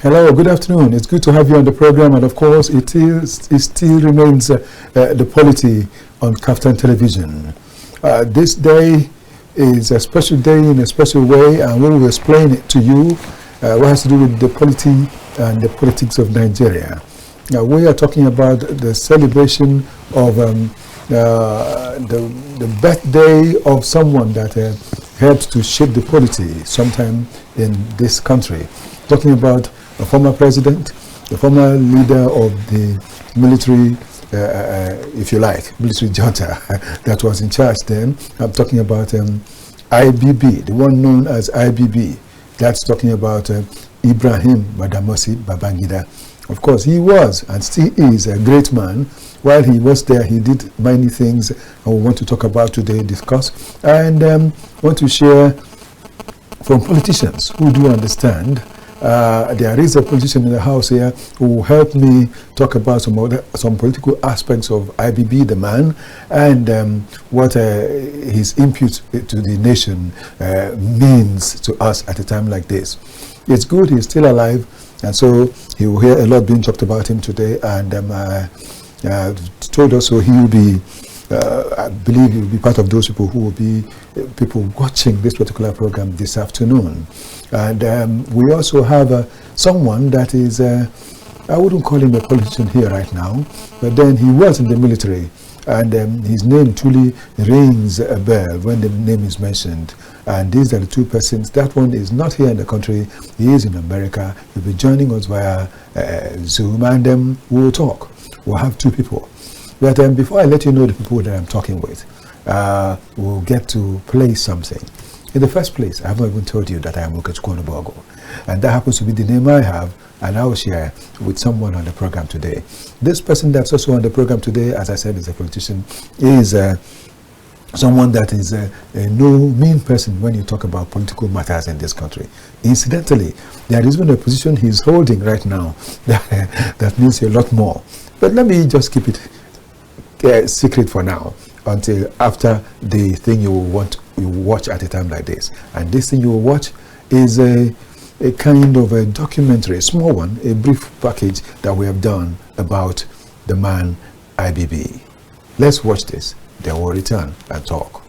Hello, good afternoon. It's good to have you on the program, and of course, it still remains the Polity on Kaftan Television. This day is a special day in a special way, and we will explain it to you what has to do with the polity and the politics of Nigeria. Now, we are talking about the celebration of the birthday of someone that helped to shape the polity sometime in this country. Talking about a former president, a former leader of the military, if you like, military junta that was in charge then. I'm talking about IBB, the one known as IBB. That's talking about Ibrahim Babangida. Of course, he was and still is a great man. While he was there, he did many things I want to talk about today, discuss, and want to share from politicians who do understand. There is a politician in the house here who helped me talk about some political aspects of IBB, the man, and what his input to the nation means to us at a time like this. It's good he's still alive, and so he will hear a lot being talked about him today, and told us so he will be, I believe he will be part of those people who will be people watching this particular program this afternoon. And we also have someone that is, I wouldn't call him a politician here right now, but then he was in the military, and his name truly rings a bell when the name is mentioned. And these are the two persons. That one is not here in the country, he is in America. He'll be joining us via Zoom, and we'll talk. We'll have two people. But before I let you know the people that I'm talking with, we'll get to play something. In the first place, I haven't even told you that I am OKECHUKWU, and that happens to be the name I have, and I will share with someone on the program today. This person that's also on the program today, as I said, is a politician, is someone that is no mean person when you talk about political matters in this country. Incidentally, there is even a position he's holding right now that means a lot more. But let me just keep it secret for now, until after the thing you watch at a time like this. And this thing you will watch is a kind of a documentary, a small one, a brief package that we have done about the man IBB. Let's watch this, then we'll return and talk.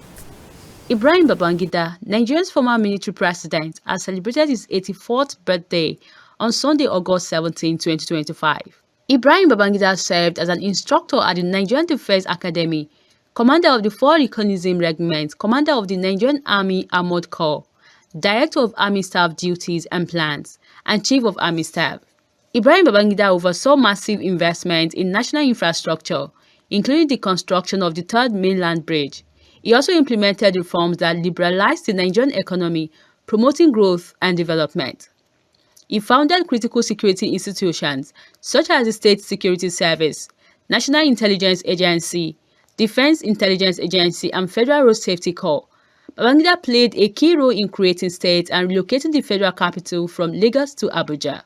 Ibrahim Babangida, Nigeria's former military president, has celebrated his 84th birthday on Sunday, August 17, 2025. Ibrahim Babangida served as an instructor at the Nigerian Defense Academy, commander of the 4 Reconnaissance Regiment, commander of the Nigerian Army Armored Corps, director of Army Staff Duties and Plans, and chief of Army Staff. Ibrahim Babangida oversaw massive investment in national infrastructure, including the construction of the 3rd Mainland Bridge. He also implemented reforms that liberalized the Nigerian economy, promoting growth and development. He founded critical security institutions such as the State Security Service, National Intelligence Agency, Defense Intelligence Agency, and Federal Road Safety Corps. Babangida played a key role in creating states and relocating the federal capital from Lagos to Abuja.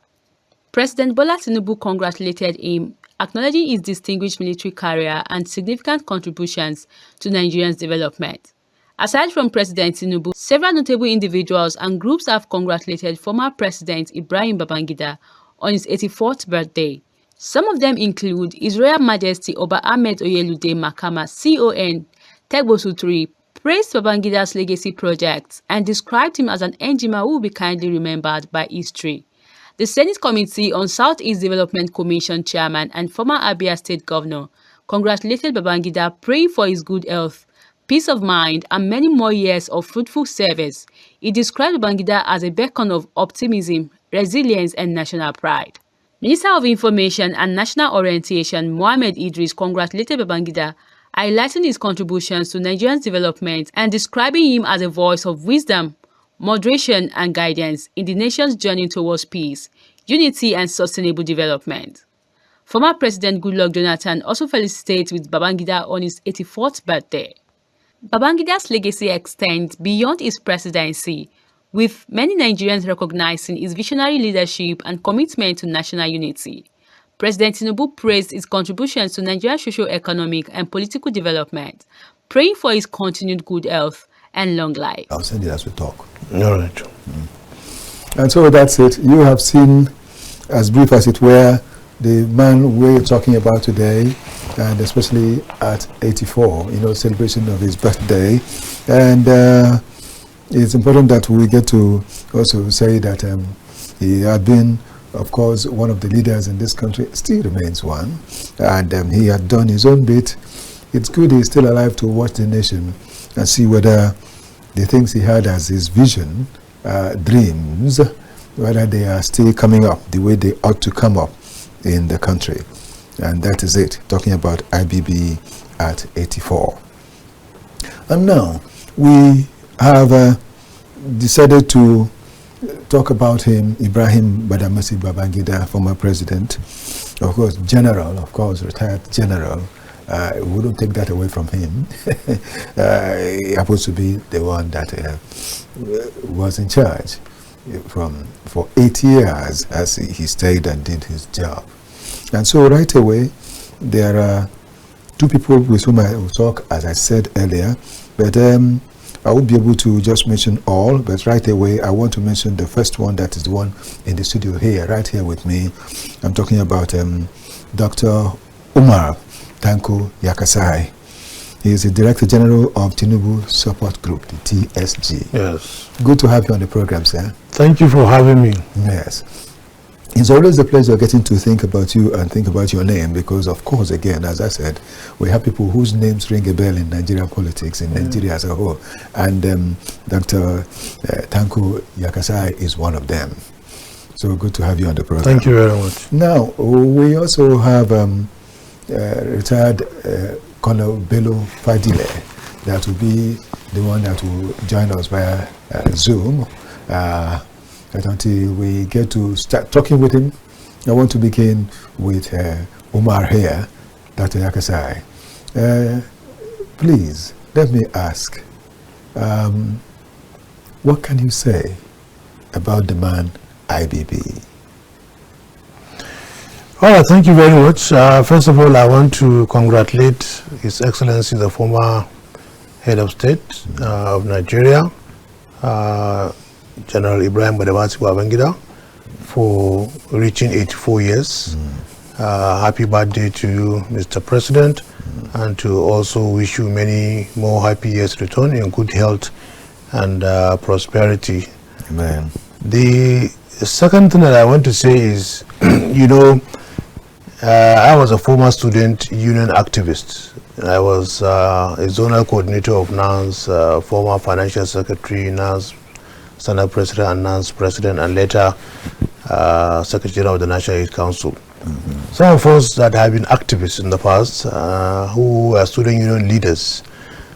President Bola Tinubu congratulated him, acknowledging his distinguished military career and significant contributions to Nigeria's development. Aside from President Tinubu, several notable individuals and groups have congratulated former President Ibrahim Babangida on his 84th birthday. Some of them include His Royal Majesty Oba Ahmed Oyelude Makama CON Tegbosu III, praised Babangida's legacy projects and described him as an Enjima who will be kindly remembered by history. The Senate Committee on Southeast Development Commission Chairman and former Abia State Governor congratulated Babangida, praying for his good health, peace of mind, and many more years of fruitful service. He described Babangida as a beacon of optimism, resilience, and national pride. Minister of Information and National Orientation Mohammed Idris congratulated Babangida, highlighting his contributions to Nigeria's development and describing him as a voice of wisdom, moderation, and guidance in the nation's journey towards peace, unity, and sustainable development. Former President Goodluck Jonathan also felicitated with Babangida on his 84th birthday. Babangida's legacy extends beyond his presidency, with many Nigerians recognizing his visionary leadership and commitment to national unity. President Tinubu praised his contributions to Nigeria's socio-economic and political development, praying for his continued good health and long life. I'll send it as we talk. All right. And so that's it. You have seen as brief as it were, the man we're talking about today, and especially at 84, celebration of his birthday. And it's important that we get to also say that he had been, of course, one of the leaders in this country, still remains one, and he had done his own bit. It's good he's still alive to watch the nation and see whether the things he had as his vision, dreams, whether they are still coming up the way they ought to come up in the country. And that is it, talking about IBB at 84. And now we have decided to talk about him, Ibrahim Babangida, former president, of course, general, retired general. We wouldn't take that away from him. He happens to be the one that was in charge for 8 years as he stayed and did his job. And so right away, there are two people with whom I will talk, as I said earlier, but I won't be able to just mention all, but right away I want to mention the first one, that is the one in the studio here, right here with me. I'm talking about Dr. Umar TANKO YAKASAI. He is the Director General of Tinubu Support Group, the TSG. Yes. Good to have you on the program, sir. Thank you for having me. Yes. It's always a pleasure getting to think about you and think about your name because, of course, again, as I said, we have people whose names ring a bell in Nigerian politics, in Nigeria as a whole. And Dr. TANKO YAKASAI is one of them. So good to have you on the program. Thank you very much. Now, we also have retired Colonel Bello FADILE that will be the one that will join us via Zoom. But until we get to start talking with him, I want to begin with Umar here, Dr. YAKASAI. Please, let me ask, what can you say about the man IBB? All right, thank you very much. First of all, I want to congratulate His Excellency, the former head of state of Nigeria, General Ibrahim Babangida, for reaching 84 years. Happy birthday to you, Mr. President, and to also wish you many more happy years to return in good health and prosperity. Amen. The second thing that I want to say is, I was a former student union activist. I was a zonal coordinator of NANS, former financial secretary, NANS Standard President and NANS President, and later Secretary General of the National Youth Council. Some of us that have been activists in the past, who are student union leaders,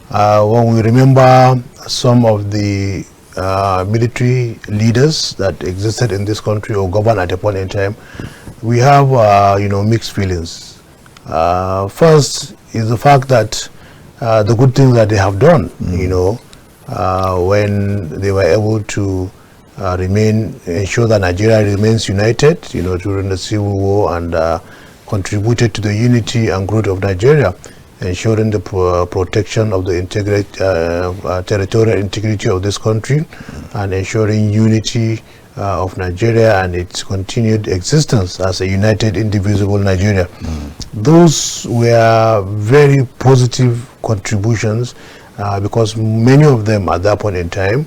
when we remember some of the military leaders that existed in this country or governed at a point in time, we have mixed feelings. First is the fact that the good things that they have done, when they were able to ensure that Nigeria remains united, during the Civil War, and contributed to the unity and growth of Nigeria, ensuring the protection of the territorial integrity of this country, and ensuring unity of Nigeria and its continued existence as a united, indivisible Nigeria. Those were very positive contributions because many of them at that point in time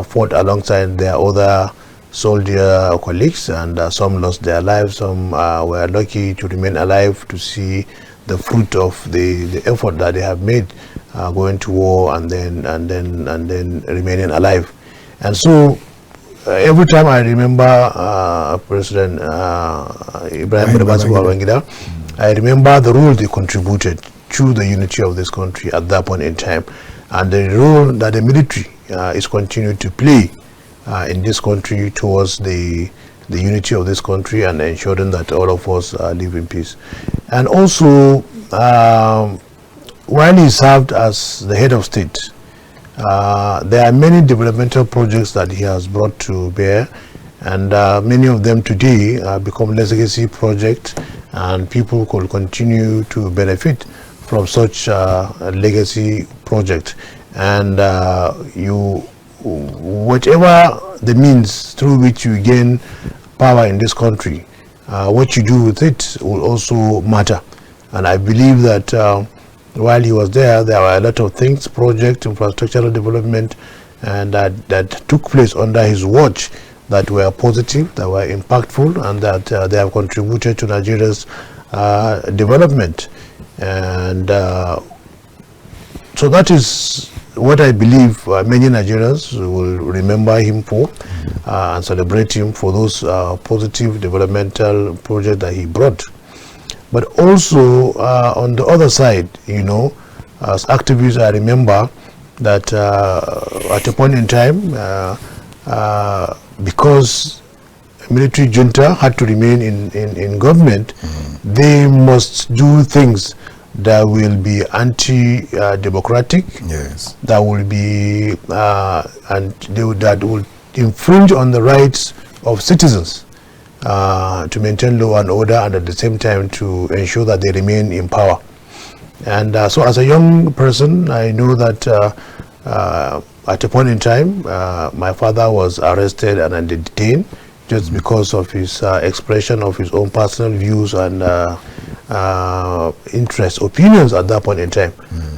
fought alongside their other soldier colleagues, and some lost their lives, some were lucky to remain alive to see the fruit of the effort that they have made going to war and then remaining alive. And so every time I remember President Ibrahim Babangida, I remember the role they contributed to the unity of this country at that point in time, and the role that the military is continuing to play in this country towards the unity of this country and ensuring that all of us live in peace. And also, while he served as the head of state, there are many developmental projects that he has brought to bear, and many of them today become legacy projects, and people could continue to benefit from such legacy project. And whatever the means through which you gain power in this country, what you do with it will also matter. And I believe that while he was there were a lot of things, project, infrastructural development, and that took place under his watch that were positive, that were impactful, and that they have contributed to Nigeria's development. And so that is what I believe many Nigerians will remember him for, and celebrate him for those positive developmental projects that he brought. But also on the other side, you know, as activists, I remember that at a point in time, because military junta had to remain in government, they must do things that will be anti-democratic, yes, that will be that will infringe on the rights of citizens to maintain law and order, and at the same time to ensure that they remain in power. And so as a young person, I know that at a point in time, my father was arrested and detained just because of his expression of his own personal views and interests, opinions at that point in time.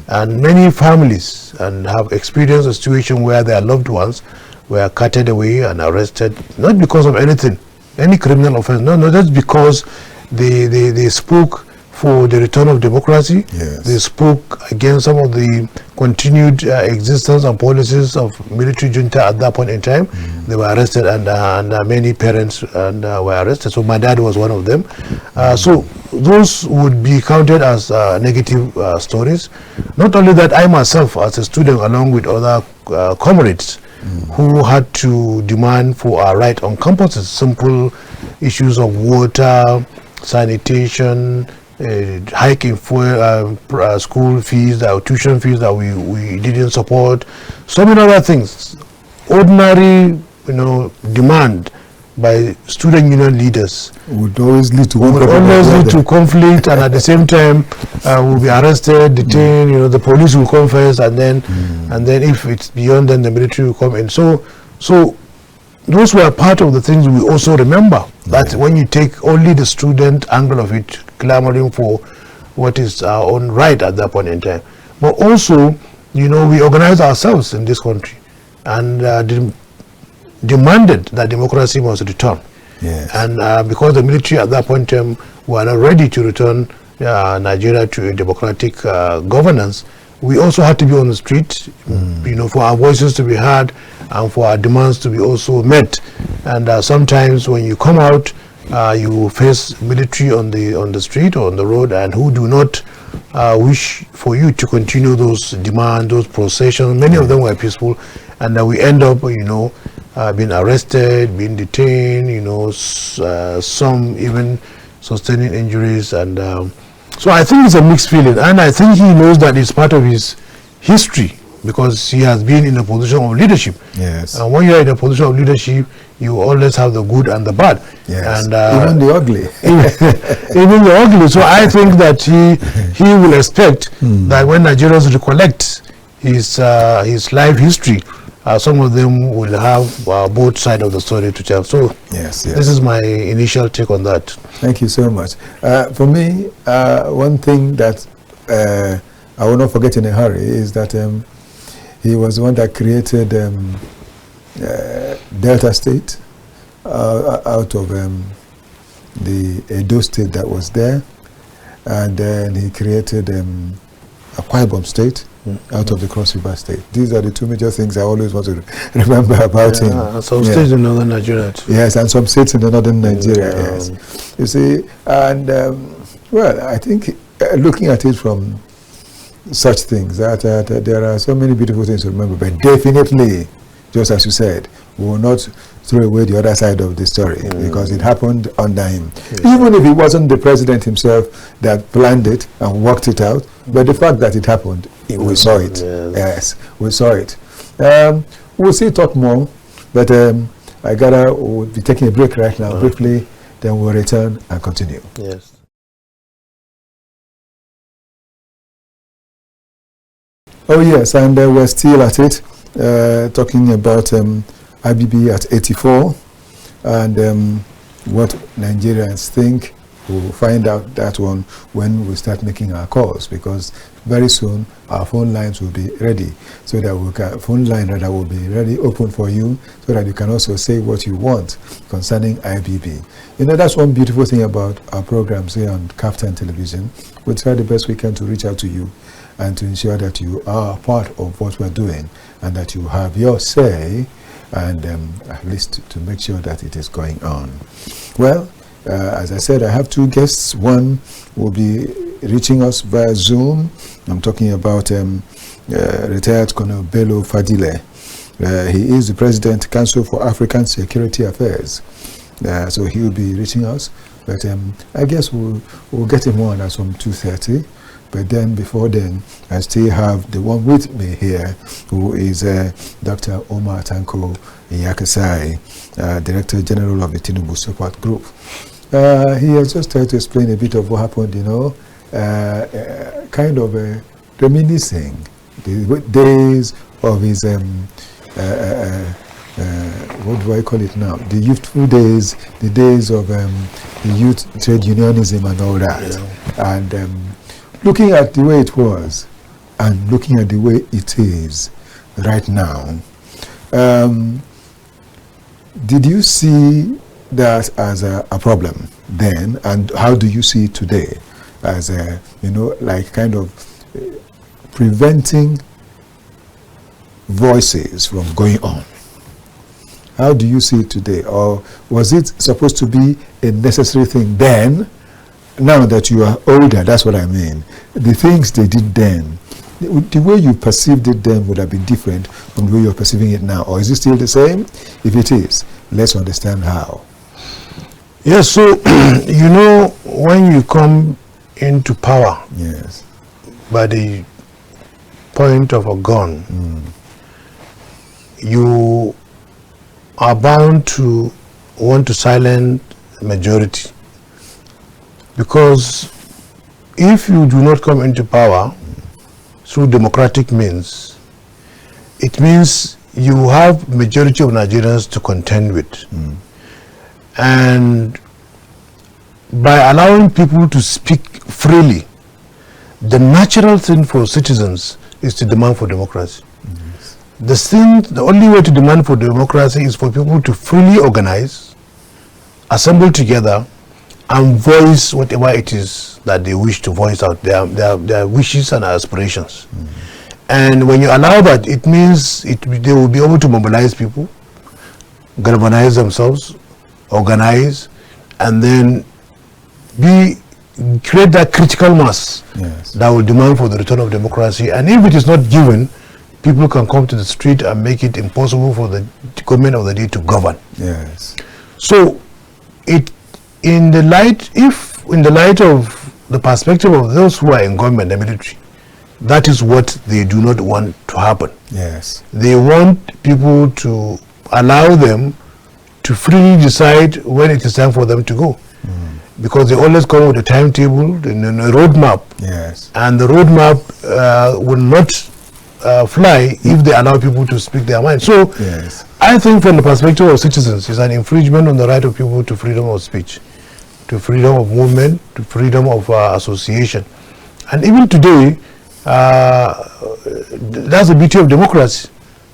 And many families have experienced a situation where their loved ones were carted away and arrested, not because of anything, any criminal offense, no, that's because they spoke for the return of democracy. Yes. They spoke against some of the continued existence and policies of military junta at that point in time. They were arrested, and many parents were arrested. So my dad was one of them. So those would be counted as negative stories. Not only that, I myself as a student, along with other comrades who had to demand for our right on campuses, simple issues of water, sanitation, hiking for school fees, tuition fees that we didn't support, so many other things. Ordinary, you know, demand by student union leaders would always lead to conflict, and at the same time will be arrested, detained. You know, the police will come first, and then if it's beyond, then the military will come in. So those were part of the things we also remember. That when you take only the student angle of it, clamoring for what is our own right at that point in time, but also, you know, we organized ourselves in this country and demanded that democracy must return. Yes. And because the military at that point in time were not ready to return Nigeria to a democratic governance, we also had to be on the street, you know, for our voices to be heard and for our demands to be also met. And sometimes when you come out, you face military on the street or on the road, and who do not wish for you to continue those demands, those processions. Many of them were peaceful, and we end up, you know, being arrested, being detained, you know, some even sustaining injuries. And so I think it's a mixed feeling, and I think he knows that it's part of his history, because he has been in a position of leadership. Yes. And when you're in a position of leadership, you always have the good and the bad. Yes. And even the ugly. even the ugly. So I think that he will expect that when Nigerians recollect his life history, some of them will have both sides of the story to tell. So yes. This is my initial take on that. Thank you so much. For me, one thing that I will not forget in a hurry is that he was the one that created Delta State out of the Edo State that was there, and then he created Akwa Ibom State out of the Cross River State. These are the two major things I always want to remember about him. Some states in northern Nigeria too. Yes, and some states in the northern Nigeria, yes. You see, and well, I think looking at it from such things, that there are so many beautiful things to remember, but definitely, just as you said, we will not throw away the other side of the story, because it happened under him. Yes. Even if he wasn't the president himself that planned it and worked it out, but the fact that it happened, we saw it. Yes, we saw it. We'll see talk more, but we'll be taking a break right now, briefly, then we'll return and continue. Yes. Oh yes, and we're still at it, talking about IBB at 84, and what Nigerians think. We'll find out that one when we start making our calls, because very soon our phone lines will be ready, so that phone line rather will be ready open for you, so that you can also say what you want concerning IBB. You know, that's one beautiful thing about our programs here on Kaftan Television. We try the best we can to reach out to you and to ensure that you are part of what we're doing and that you have your say, and at least to make sure that it is going on. Well, as I said, I have two guests. One will be reaching us via Zoom. I'm talking about retired Colonel Bello Fadile. He is the President, Council for African Security Affairs. So he will be reaching us. But I guess we'll get him on at some 2:30. But then, before then, I still have the one with me here, who is Dr. Omar Tanko YAKASAI, Director General of the Tinubu Support Group. He has just tried to explain a bit of what happened, you know, kind of reminiscing the days of his, what do I call it now? The youthful days, the days of the youth trade unionism and all that. Yeah. And looking at the way it was and looking at the way it is right now, did you see that as a problem then, and how do you see it today as a, you know, like kind of preventing voices from going on? How do you see it today? Or was it supposed to be a necessary thing then? Now that you are older, that's what I mean. The things they did then, the way you perceived it then would have been different from the way you're perceiving it now. Or is it still the same? If it is, let's understand how. Yes, so, you know, when you come into power, yes, by the point of a gun, you are bound to want to silence the majority. Because if you do not come into power through democratic means, it means you have majority of Nigerians to contend with. And by allowing people to speak freely, the natural thing for citizens is to demand for democracy. The only way to demand for democracy is for people to freely organize, assemble together, and voice whatever it is that they wish to voice out, their wishes and aspirations. And when you allow that, it means they will be able to mobilize people, galvanize themselves, organize, and then create that critical mass that will demand for the return of democracy. And if it is not given, people can come to the street and make it impossible for the government of the day to govern. Yes. So, in the light of the perspective of those who are in government, the military, that is what they do not want to happen. Yes. They want people to allow them to freely decide when it is time for them to go. Because they always come with a timetable and a roadmap. Yes. And the roadmap will not fly if they allow people to speak their mind. So yes, I think from the perspective of citizens, it's an infringement on the right of people to freedom of speech, to freedom of movement, to freedom of association. And even today, that's the beauty of democracy.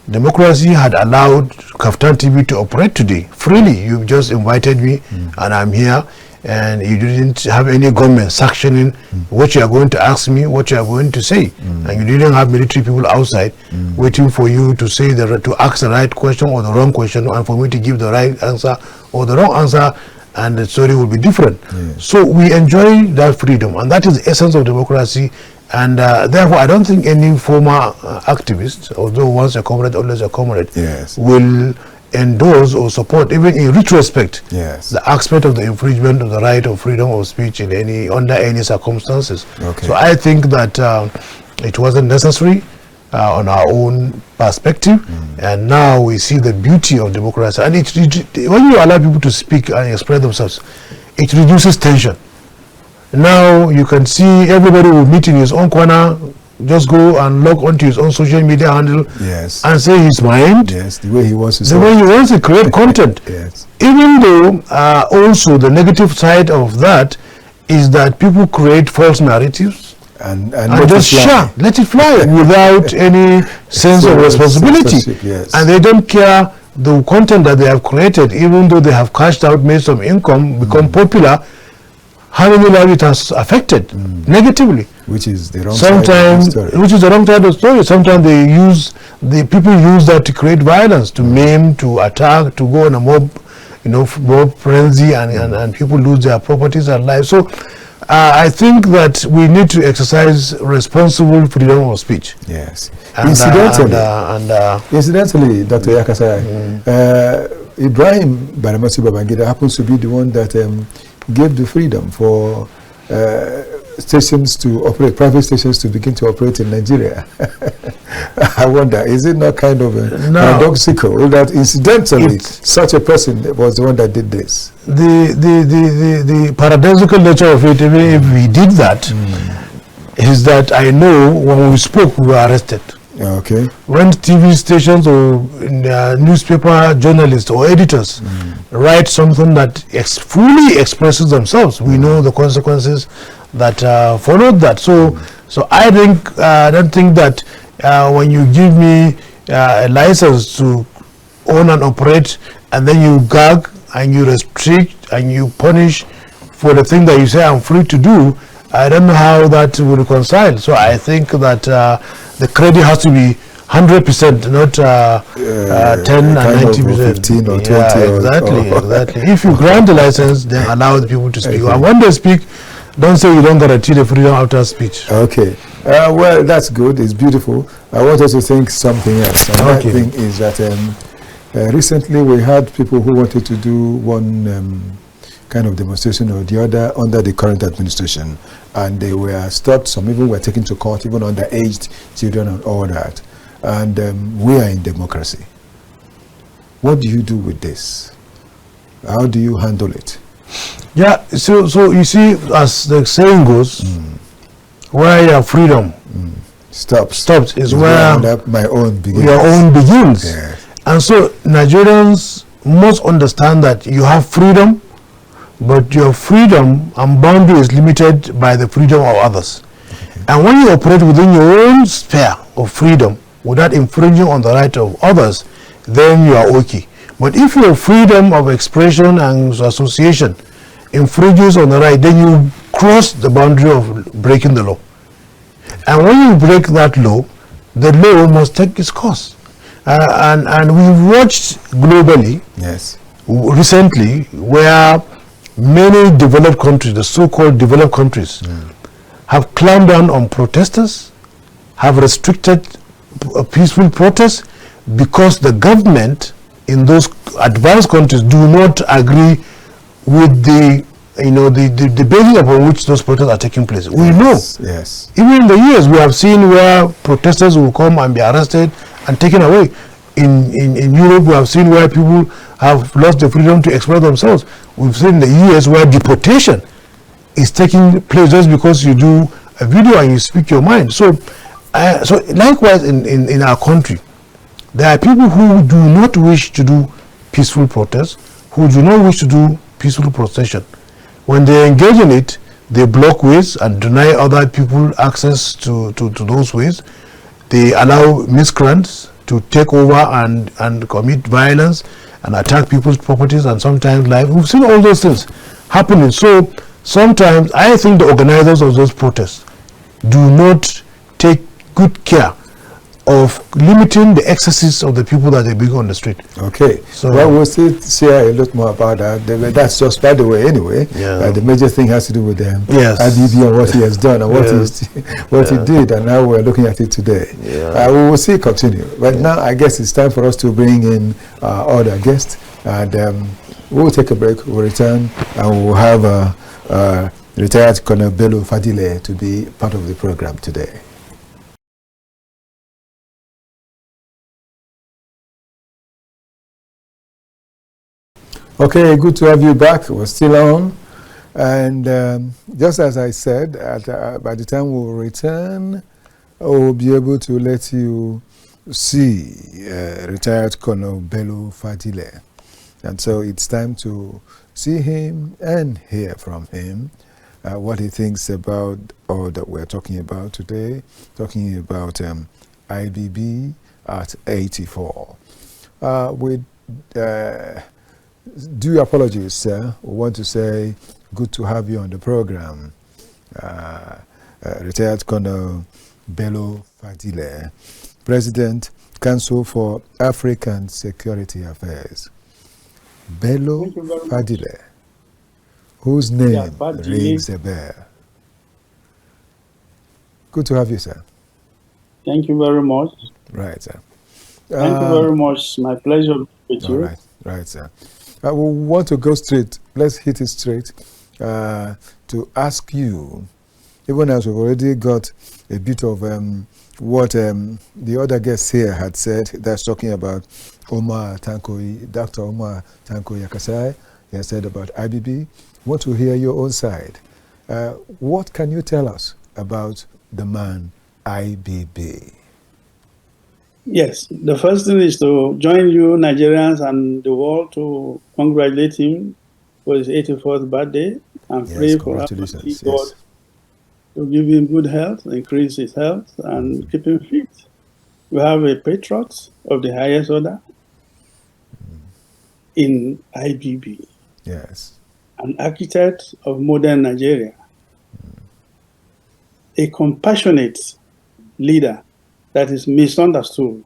Democracy had allowed Kaftan TV to operate today freely. You've just invited me and I'm here, and you didn't have any government sanctioning what you are going to ask me, what you are going to say. And you didn't have military people outside waiting for you to say to ask the right question or the wrong question, and for me to give the right answer or the wrong answer, and the story will be different. So we enjoy that freedom, and that is the essence of democracy. And therefore, I don't think any former activist, although once a comrade, always a comrade, will endorse or support, even in retrospect, the aspect of the infringement of the right of freedom of speech in under any circumstances. So I think that it wasn't necessary on our own perspective, and now we see the beauty of democracy. And when you allow people to speak and express themselves, it reduces tension. Now you can see everybody will meet in his own corner, just go and log onto his own social media handle and say his mind. The way he wants to the way he wants to create content. even though also the negative side of that is that people create false narratives and just let it fly without any sense of responsibility. Yes. And they don't care the content that they have created, even though they have cashed out, made some income, become popular, how many lives it has affected negatively. Which is the wrong side of the story. Which is the wrong side of the story. Sometimes people use that to create violence, to maim, to attack, to go on a mob, mob frenzy, and people lose their properties and lives. So I think that we need to exercise responsible freedom of speech. Yes. And, incidentally, Dr. Yakasai, Ibrahim Babangida happens to be the one that gave the freedom for stations to operate, private stations to begin to operate in Nigeria. I wonder, is it not kind of paradoxical that incidentally such a person was the one that did this? The paradoxical nature of it, even if we did that, is that I know when we spoke, we were arrested. Okay. When TV stations or newspaper journalists or editors write something that fully expresses themselves, we know the consequences that followed that. So I don't think that when you give me a license to own and operate, and then you gag and you restrict and you punish for the thing that you say I'm free to do, I don't know how that will reconcile. So I think that the credit has to be 100%, not 10 and 90%. 15 or 20. Exactly. If you grant the license, then allow the people to speak. And when they speak, don't say you don't guarantee the freedom after speech. Okay. Well, that's good. It's beautiful. I want us to think something else. And that thing is that recently we had people who wanted to do one kind of demonstration or the other under the current administration, and they were stopped. Some even were taken to court, even underaged children and all that. And we are in democracy. What do you do with this? How do you handle it? Yeah, so you see, as the saying goes, where your freedom stops is where my own begins. Your own begins. Yeah. And so Nigerians must understand that you have freedom, but your freedom and boundary is limited by the freedom of others. And when you operate within your own sphere of freedom without infringing on the right of others, then you are okay. But if your freedom of expression and association infringes on the right, then you cross the boundary of breaking the law. And when you break that law, the law must take its course. And we've watched globally, recently, where many developed countries, the so-called developed countries, have clamped down on protesters, have restricted peaceful protests, because the government in those advanced countries do not agree with the basis upon which those protests are taking place. We know. Yes. Even in the years, we have seen where protesters will come and be arrested and taken away. In Europe, we have seen where people have lost the freedom to express themselves. We've seen the years where deportation is taking place just because you do a video and you speak your mind. So likewise in our country, there are people who do not wish to do peaceful protests, who do not wish to do peaceful protestation. When they engage in it, they block ways and deny other people access to those ways. They allow miscreants to take over and commit violence and attack people's properties and sometimes life. We've seen all those things happening. So sometimes I think the organizers of those protests do not take good care of limiting the excesses of the people that they bring on the street. Okay. So well, we'll still say a lot more about that. That's just by the way anyway. Yeah. The major thing has to do with IBB and what he has done and what he did, and how we're looking at it today. Yeah. We will see continue. But now I guess it's time for us to bring in other guests, and we'll take a break, we'll return, and we'll have retired Colonel Bello Fadile to be part of the program today. Okay, good to have you back. We're still on. And just as I said, by the time we'll return, we'll be able to let you see retired Colonel Bello Fadile. And so it's time to see him and hear from him what he thinks about all that we're talking about today, talking about IBB at 84. With due apologies, sir, we want to say good to have you on the program. Retired Colonel Bello FADILE, President, Council for African Security Affairs. Bello FADILE, whose name rings a bell. Good to have you, sir. Thank you very much. Right, sir. Thank you very much. My pleasure with you. Right, sir. We want to go straight. Let's hit it straight to ask you, even as we've already got a bit of what the other guests here had said, that's talking about Dr. Omar Tanko YAKASAI. He has said about IBB. Want to hear your own side. What can you tell us about the man IBB? Yes, the first thing is to join you Nigerians and the world to congratulate him for his 84th birthday and pray for God to give him good health, increase his health, and keep him fit. We have a patriot of the highest order in IBB. Yes. An architect of modern Nigeria. A compassionate leader that is misunderstood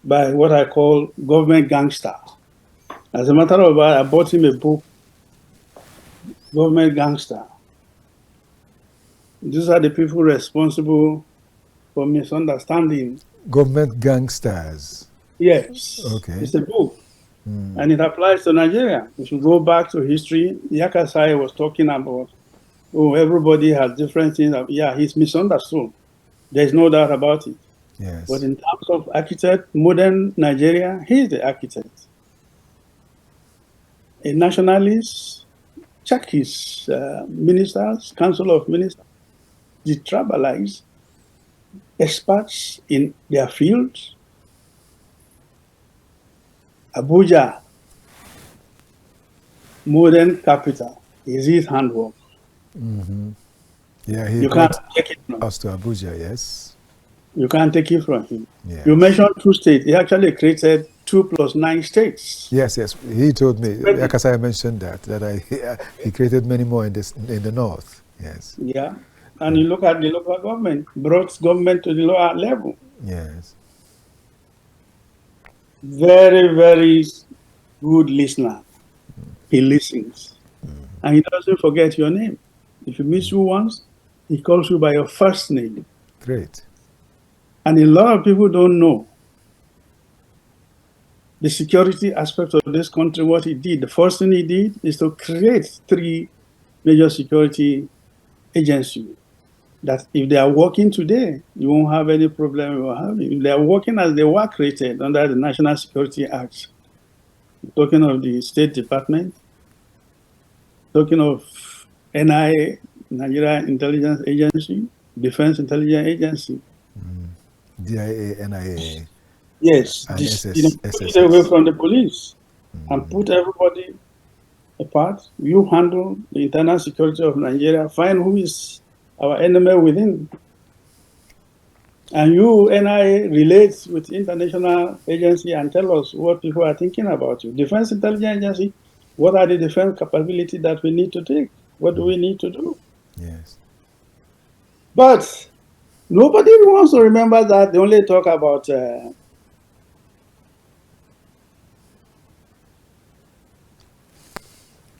by what I call government gangster. As a matter of fact, I bought him a book, Government Gangster. These are the people responsible for misunderstanding. Government gangsters. Yes. Okay. It's a book. And it applies to Nigeria. If you go back to history, YAKASAI was talking about, oh, everybody has different things. Yeah, he's misunderstood. There's no doubt about it. Yes. But in terms of architect, modern Nigeria, he's the architect. A nationalist, check his ministers, council of ministers, detribalized, experts in their fields. Abuja, modern capital, is his handwork. Yeah, he you can't take it from us to Abuja, yes. You can't take it from him. Yes. You mentioned 2 states. He actually created 2 + 9 states. Yes, yes. He told me, Yakasai mentioned that he created many more in the north. Yes. Yeah. And you look at the local government, brought government to the lower level. Yes. Very, very good listener. He listens. And he doesn't forget your name. If he meets you once, he calls you by your first name. Great. And a lot of people don't know the security aspect of this country, what he did. The first thing he did is to create 3 major security agencies that if they are working today, you won't have any problem with having. If they are working as they were created under the National Security Act, talking of the State Department, talking of NIA, Nigeria Intelligence Agency, Defense Intelligence Agency. DIA, NIA. Yes, and put it away from the police and put everybody apart. You handle the internal security of Nigeria, find who is our enemy within. And you, NIA, relate with international agency and tell us what people are thinking about you. Defense Intelligence Agency, what are the defense capabilities that we need to take? What do we need to do? Yes. But nobody wants to remember that. They only talk about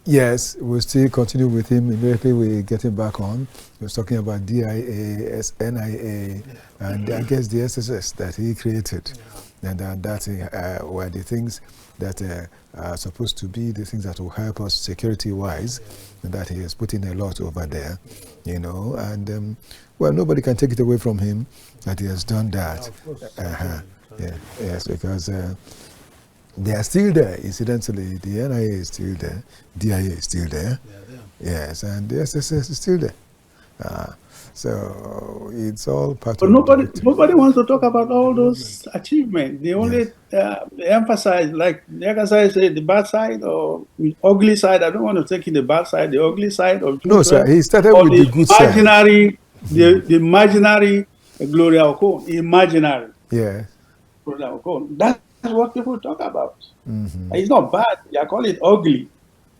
yes, we'll still continue with him. Immediately we get him back on. He was talking about DIA, NIA, and I guess the SSS that he created. And that were the things that are supposed to be the things that will help us security-wise, and that he has put in a lot over there, you know. And, well, nobody can take it away from him that he has done that. Yeah, yes, because they are still there, incidentally. The NIA is still there, DIA is still there. Yes, and the SSS is still there. So it's all part But of nobody wants to talk about all those achievements. They only emphasize, like YAKASAI said, the bad side or the ugly side. I don't want to take it the bad side, the ugly side of No, sir. June He started or with the good side. the imaginary Gloria Okon, imaginary Yeah. Gloria Okon. That's what people talk about. It's not bad. I call it ugly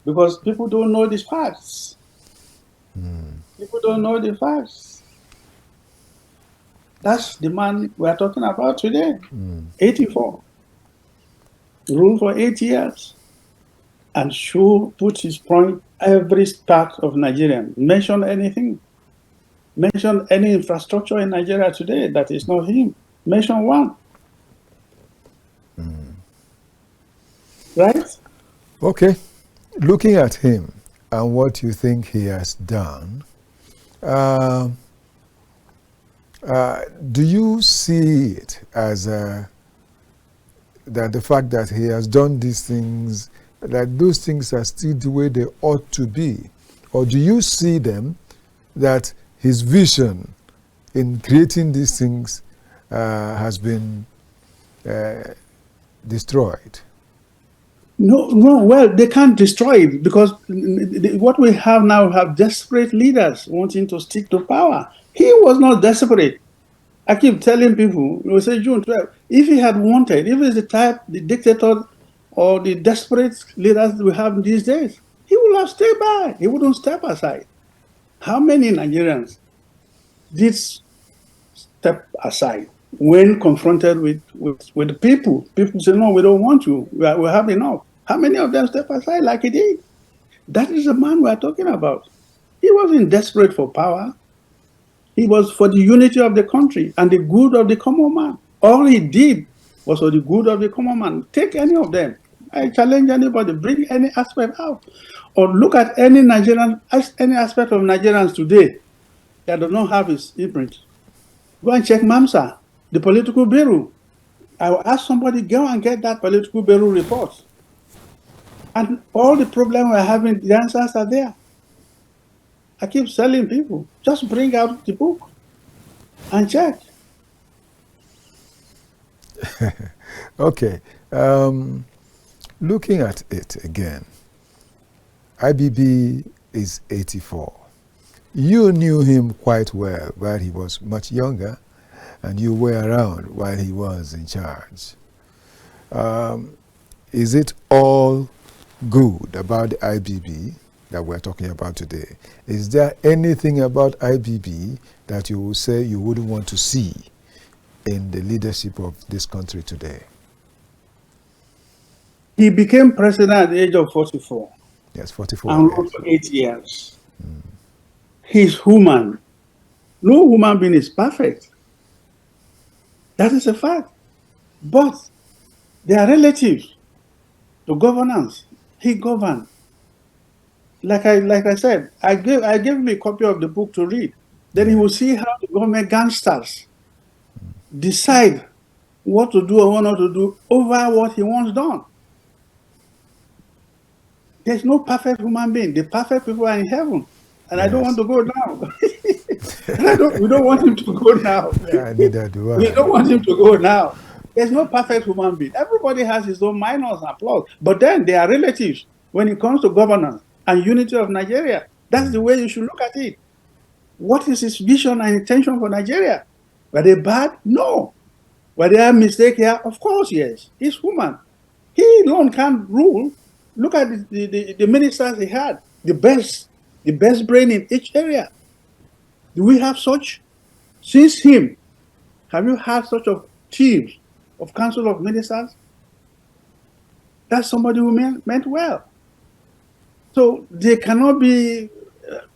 because people don't know the facts. People don't know the facts. That's the man we're talking about today. 84. Ruled for 8 years. And should put his point every part of Nigeria. Mention anything. Mention any infrastructure in Nigeria today that is not him. Mention one. Right? Okay. Looking at him and what you think he has done, do you see it as that the fact that he has done these things, that those things are still the way they ought to be? Or do you see them that his vision in creating these things has been destroyed? No, well, they can't destroy it because what we have now have desperate leaders wanting to stick to power. He was not desperate. I keep telling people, we say June 12th, if he had wanted, if he's the dictator or the desperate leaders we have these days, he would have stayed by. He wouldn't step aside. How many Nigerians did step aside when confronted with the people? People say, no, we don't want you. We have enough. How many of them step aside like he did? That is the man we are talking about. He wasn't desperate for power. He was for the unity of the country and the good of the common man. All he did was for the good of the common man. Take any of them. I challenge anybody, bring any aspect out. Or look at any Nigerian, any aspect of Nigerians today that does not have his imprint. Go and check MAMSA, the political bureau. I will ask somebody, go and get that political bureau report. And all the problems we're having, the answers are there. I keep telling people, just bring out the book and check. Okay. Looking at it again, IBB is 84. You knew him quite well while he was much younger, and you were around while he was in charge. Is it all good about the IBB that we're talking about today? Is there anything about IBB that you will say you wouldn't want to see in the leadership of this country today? He became president at the age of 44. Yes, 44. And ruled for 8 years. He's human. No human being is perfect. That is a fact. But they are relatives to governance. He governed. Like I said, I gave him a copy of the book to read. Then he will see how the government gangsters decide what to do or what not to do over what he wants done. There's no perfect human being. The perfect people are in heaven. And I don't want to go now. We don't want him to go now. Yeah, neither do I. We don't want him to go now. There's no perfect human being. Everybody has his own minors and flaws. But then they are relatives when it comes to governance and unity of Nigeria. That's the way you should look at it. What is his vision and intention for Nigeria? Were they bad? No. Were there mistakes here? Of course, yes. He's human. He alone can't rule. Look at the ministers he had, the best brain in each area. Do we have such? Since him, have you had such a team of council of ministers? That's somebody who meant well. So they cannot be,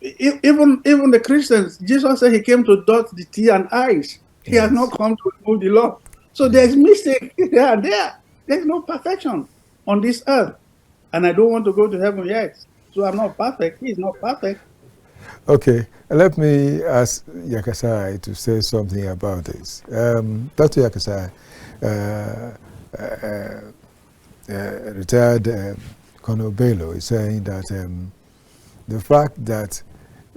even the Christians, Jesus said he came to dot the T and I's. He has not come to remove the law. So there's mistake here and there. There's no perfection on this earth. And I don't want to go to heaven yet. So I'm not perfect. He's not perfect. Okay, let me ask YAKASAI to say something about this. Dr. YAKASAI, retired Colonel Bello is saying that the fact that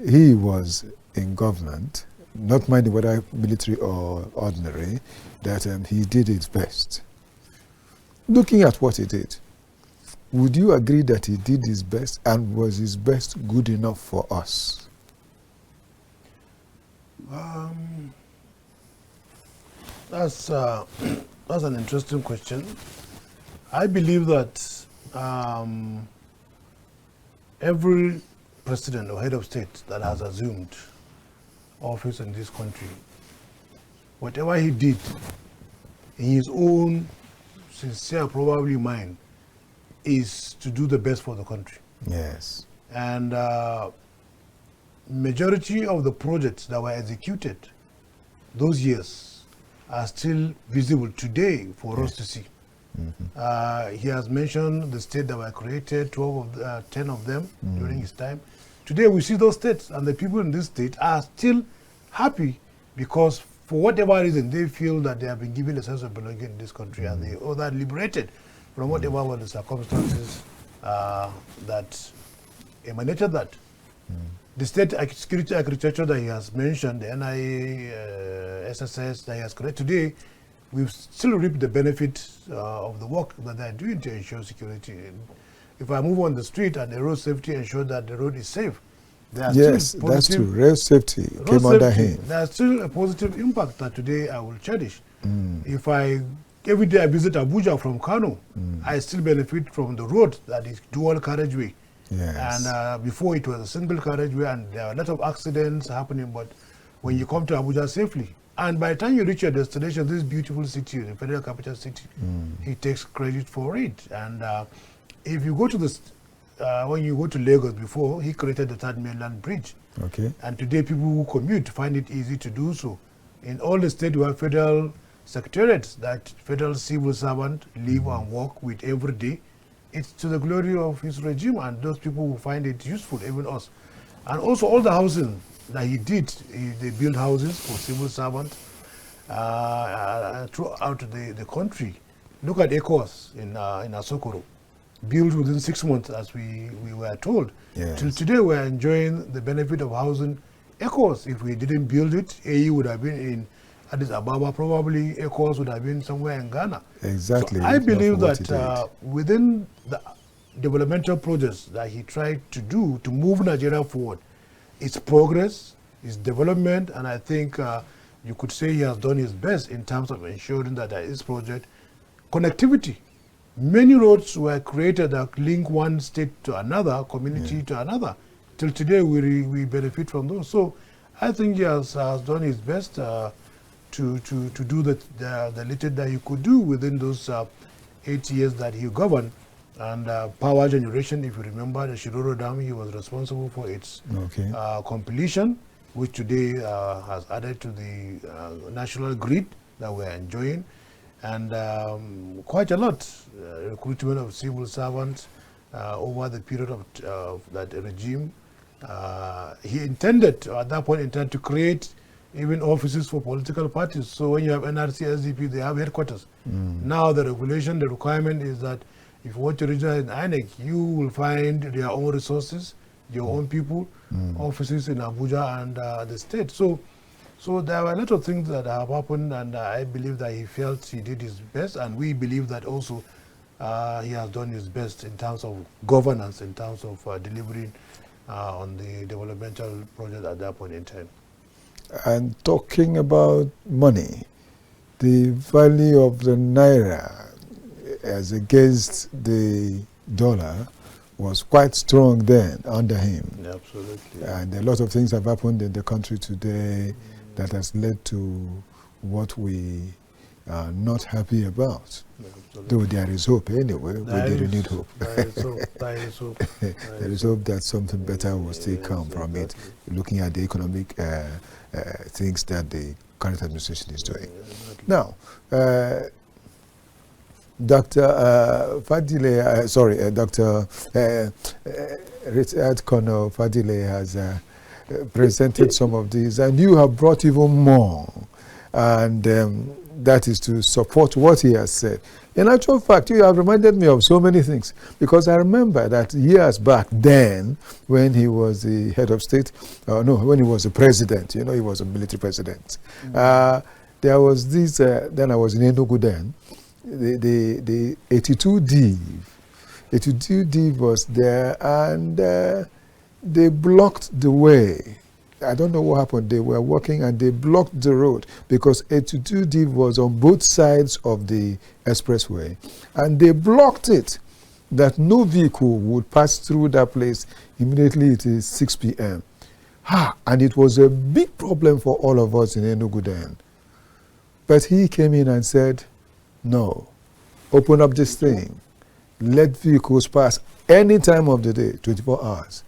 he was in government, not minding whether military or ordinary, that he did his best. Looking at what he did, would you agree that he did his best, and was his best good enough for us? That's an interesting question. I believe that every president or head of state that has assumed office in this country, whatever he did in his own sincere, probably mind, is to do the best for the country. Yes. And majority of the projects that were executed those years are still visible today for us to see. He has mentioned the states that were created, 10 of them during his time. Today we see those states, and the people in this state are still happy because for whatever reason they feel that they have been given a sense of belonging in this country, and they are liberated from whatever were the circumstances that emanated that. The state security architecture that he has mentioned, the NIA, SSS that he has created today, we still reap the benefit of the work that they are doing to ensure security. If I move on the street and the road safety ensure that the road is safe, there are yes, still that's true. Road safety came under him. There's still a positive impact that today I will cherish. If every day I visit Abuja from Kano, I still benefit from the road that is dual carriageway. Yes. And before it was a single carriageway, and there are a lot of accidents happening, but when you come to Abuja safely, and by the time you reach your destination, this beautiful city, the federal capital city, he takes credit for it. And if you go to when you go to Lagos before, he created the third mainland bridge. Okay. And today people who commute find it easy to do so. In all the states, we have federal secretariats that federal civil servants live and work with every day. It's to the glory of his regime, and those people who find it useful, even us. And also all the housing that he did, they built houses for civil servants throughout the country. Look at ECOWAS in Asokoro, built within 6 months, as we were told. Yes. Till today, we are enjoying the benefit of housing ECOWAS. If we didn't build it, AE would have been in Addis Ababa, probably ECOWAS would have been somewhere in Ghana. Exactly. So I believe that within the developmental projects that he tried to do to move Nigeria forward, its progress, its development, and I think you could say he has done his best in terms of ensuring that there is project connectivity. Many roads were created that link one state to another, community to another. Till today, we benefit from those. So I think he has done his best to do the little that he could do within those 8 years that he governed. And power generation, if you remember, the Shiroro Dam, he was responsible for its completion, which today has added to the national grid that we're enjoying. And quite a lot, recruitment of civil servants over the period of that regime. He intended, at that point, to create even offices for political parties. So when you have NRC, SDP, they have headquarters. Now the regulation, the requirement is that if you want to register in INEC, you will find their own resources, your own people, offices in Abuja and the state. So there were a lot of things that have happened, and I believe that he felt he did his best, and we believe that also he has done his best in terms of governance, in terms of delivering on the developmental project at that point in time. And talking about money, the value of the naira as against the dollar was quite strong then under him. Absolutely. And a lot of things have happened in the country today that has led to what we are not happy about. Though there is hope anyway, with the renewed hope. There is hope. There is hope that something better will still come from it, looking at the economic things that the current administration is doing. Now, Dr. Fadile, Dr. Retired Colonel Fadile has presented some of these, and you have brought even more. And that is to support what he has said. In actual fact, you have reminded me of so many things, because I remember that years back then, when he was the head of state, when he was the president, he was a military president. There was this, then I was in Enugu then, the 82 Div. 82 Div was there, and they blocked the way. I don't know what happened. They were walking and they blocked the road, because 82 Div was on both sides of the expressway, and they blocked it, that no vehicle would pass through that place immediately. It is 6 p.m. And it was a big problem for all of us in Enugu then. But he came in and said, no, open up this thing. Let vehicles pass any time of the day, 24 hours.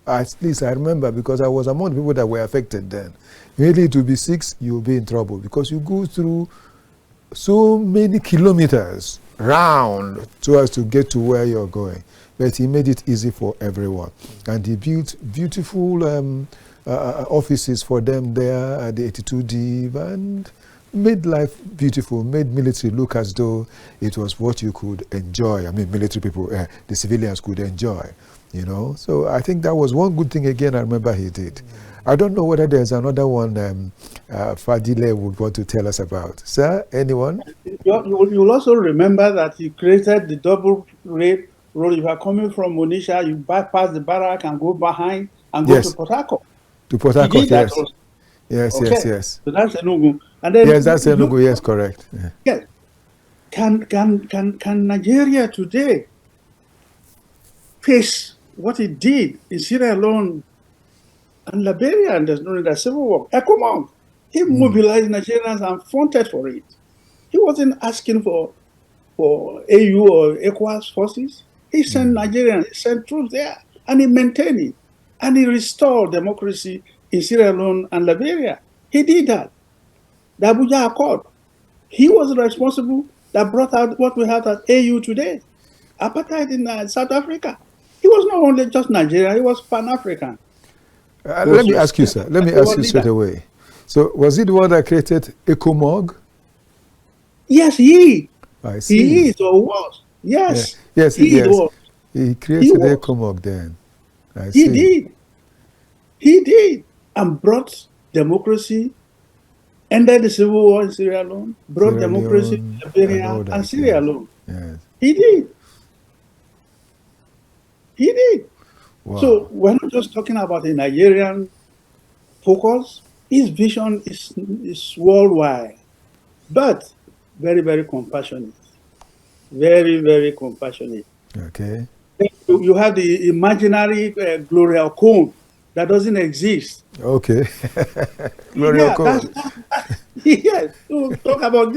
At least I remember, because I was among the people that were affected then. Immediately it will be 6, you'll be in trouble, because you go through so many kilometers round so as to get to where you're going. But he made it easy for everyone. And he built beautiful offices for them there at the 82 Div, and made life beautiful, made military look as though it was what you could enjoy. I mean, military people, the civilians could enjoy. So I think that was one good thing again I remember he did. I don't know whether there's another one Fadile would want to tell us about. Sir, anyone? You'll also remember that he created the double rate road. If you are coming from Monisha, you bypass the barrack and go behind and go to Port Harcourt. To Port Harcourt, yes. Yes, okay. yes. So that's Enugu. And then yes, that's Enugu, yes, correct. Yeah. Yes. Can Nigeria today face what he did in Sierra Leone and Liberia, and there's no need of civil war? ECOMOG, he mobilized Nigerians and fronted for it. He wasn't asking for AU or ECOWAS forces. He sent Nigerians, he sent troops there, and he maintained it. And he restored democracy in Sierra Leone and Liberia. He did that. The Abuja Accord, he was responsible that brought out what we have as AU today. Apartheid in South Africa. He was not only just Nigeria, he was Pan-African. Let me ask you, sir. Let me ask you straight away. So, was he the one that created ECOMOG? Yes, he. I see. He is or was. Yes. Yeah. Yes, he was. He created ECOMOG then. I see. He did. And brought democracy, ended the civil war in Sierra Leone, brought democracy in Liberia and Sierra Leone. Yes. He did. He did. Wow. So we're not just talking about a Nigerian focus. His vision is worldwide, but very, very compassionate. Very, very compassionate. Okay. You have the imaginary Gloria Cone that doesn't exist. Okay. Gloria Cone. Yes. You talk about,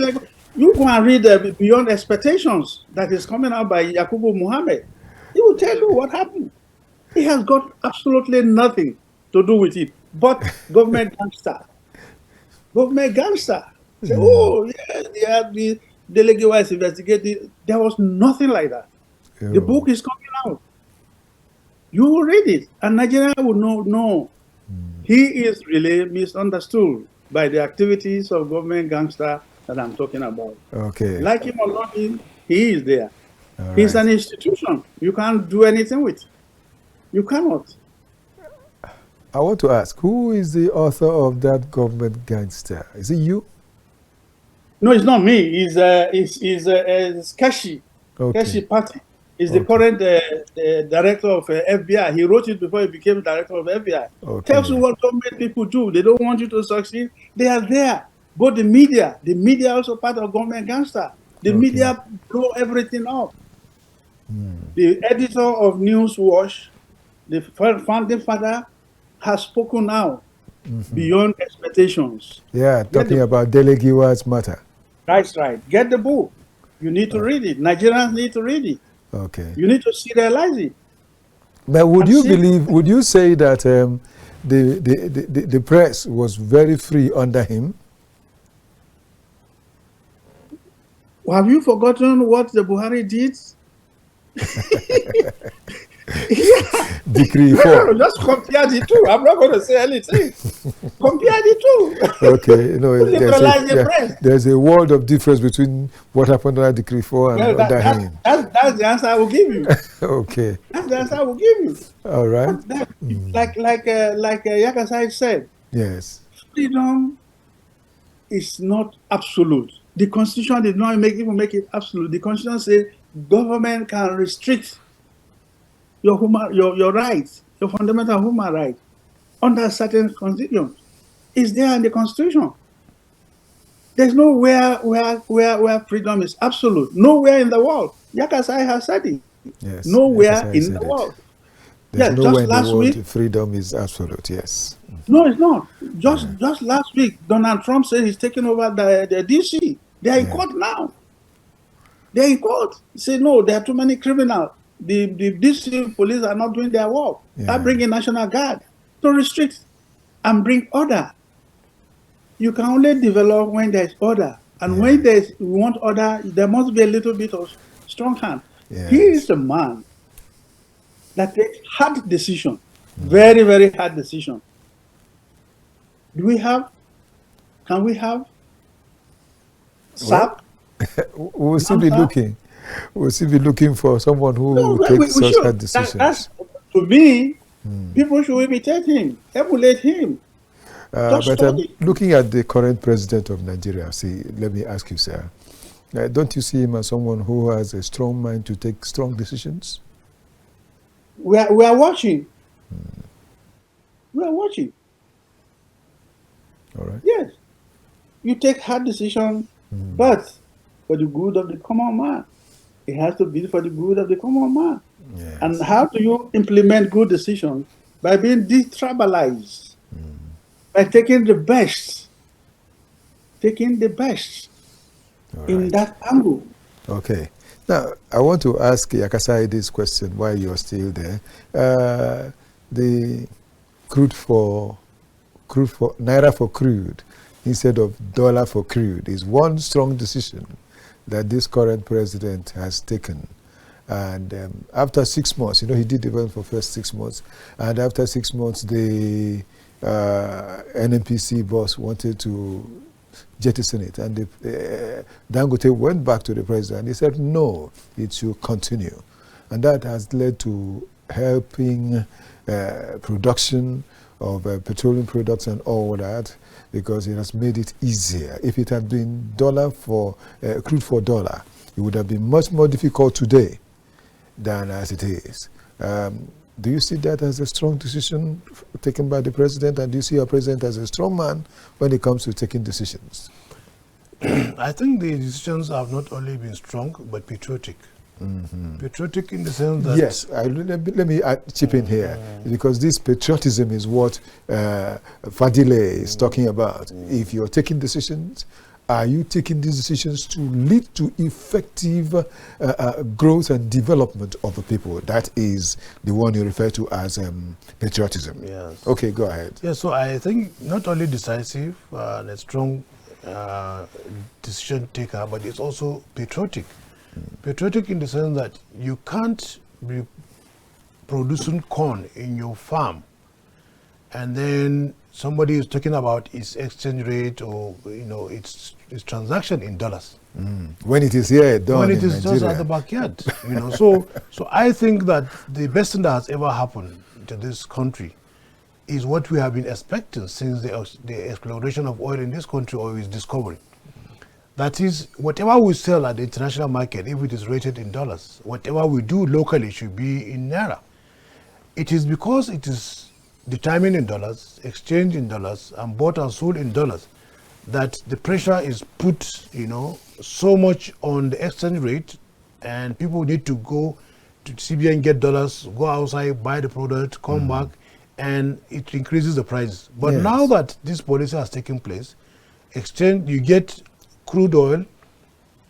you go and read Beyond Expectations that is coming out by Yakubu Muhammad. He will tell you what happened. He has got absolutely nothing to do with it, but government gangster. Government gangster. Say, oh, yeah, they have the delegate was investigated. There was nothing like that. Ew. The book is coming out. You will read it, and Nigeria will know. No, he is really misunderstood by the activities of government gangster that I'm talking about. Okay. Like him or not him, he is there. He's an institution. You can't do anything with. You cannot. I want to ask, who is the author of that government gangster? Is it you? No, it's not me. It's Keshi. Okay. Keshi Party. He's the current director of FBI. He wrote it before he became director of FBI. Okay. Tells you what government people do. They don't want you to succeed. They are there. But the media also part of government gangster. The media blow everything up. The editor of Newswatch, the founding father, has spoken now beyond expectations. Yeah, talking about Delegiwa's matter. That's right. Get the book. You need to read it. Nigerians need to read it. Okay. You need to serialize it. But would you believe, would you say that the press was very free under him? Have you forgotten what the Buhari did? Yeah. Decree No, 4. just compare the two. I'm not going to say anything. Compare the two. Okay, you know, Liberalize the press. there's a world of difference between what happened under Decree 4 and Well, under him. that's the answer I will give you. Okay, That's the answer I will give you. all right. But that, like Yakasai said, Yes, freedom is not absolute. The Constitution did not even make it absolute. The Constitution says government can restrict your rights, your fundamental human rights, under certain constitutions. It's there in the Constitution. There's nowhere where freedom is absolute. Nowhere in the world. Yakasai has said it. yes. Nowhere Yakasai in said the it. world. There's Yeah, nowhere just in the last world week. freedom is absolute, yes. No, it's not. Just last week, Donald Trump said he's taking over the DC. They are in court now. They're in court. He said, no, there are too many criminals. The DC police are not doing their work. They're bringing National Guard to restrict and bring order. You can only develop when there's order. And when we want order, there must be a little bit of strong hand. Yes. He is a man that takes hard decision, very, very hard decision. Can we have SAP? We'll still be looking. We'll still be looking for someone who takes such hard decisions. To me, people should imitate him, emulate him. But looking at the current president of Nigeria, see, let me ask you, sir, don't you see him as someone who has a strong mind to take strong decisions? We are watching. We are watching. All right. Yes. You take hard decisions, but for the good of the common man. It has to be for the good of the common man. Yes. And how do you implement good decisions? By being detribalized. By taking the best. Taking the best in that angle. Okay. Now, I want to ask Yakasai this question while you're still there. The Naira for crude instead of dollar for crude is one strong decision that this current president has taken. And after 6 months, you know, he did the event for first 6 months. And after 6 months, the NNPC boss wanted to jettison it. And Dangote went back to the president. He said, no, it should continue. And that has led to helping production of petroleum products and all that, because it has made it easier. If it had been crude for dollar, it would have been much more difficult today than as it is. Do you see that as a strong decision taken by the president? And do you see our president as a strong man when it comes to taking decisions? I think the decisions have not only been strong, but patriotic. Patriotic in the sense that... Yes, let me chip in here, because this patriotism is what FADILE is talking about. If you're taking decisions, are you taking these decisions to lead to effective growth and development of the people? That is the one you refer to as patriotism. Yes. Okay, go ahead. Yeah, so I think not only decisive and a strong decision taker, but it's also patriotic. Patriotic in the sense that you can't be producing corn in your farm and then somebody is talking about its exchange rate or, you know, its transaction in dollars. When it is here done when in it is Nigeria. just at the backyard, you know. So I think that the best thing that has ever happened to this country is what we have been expecting since the exploration of oil in this country, or its discovery. That is, whatever we sell at the international market, if it is rated in dollars, whatever we do locally should be in Naira. It is because it is determined in dollars, exchanged in dollars, and bought and sold in dollars, that the pressure is put, you know, so much on the exchange rate, and people need to go to CBN, get dollars, go outside, buy the product, come back, and it increases the price. But now that this policy has taken place, you get crude oil,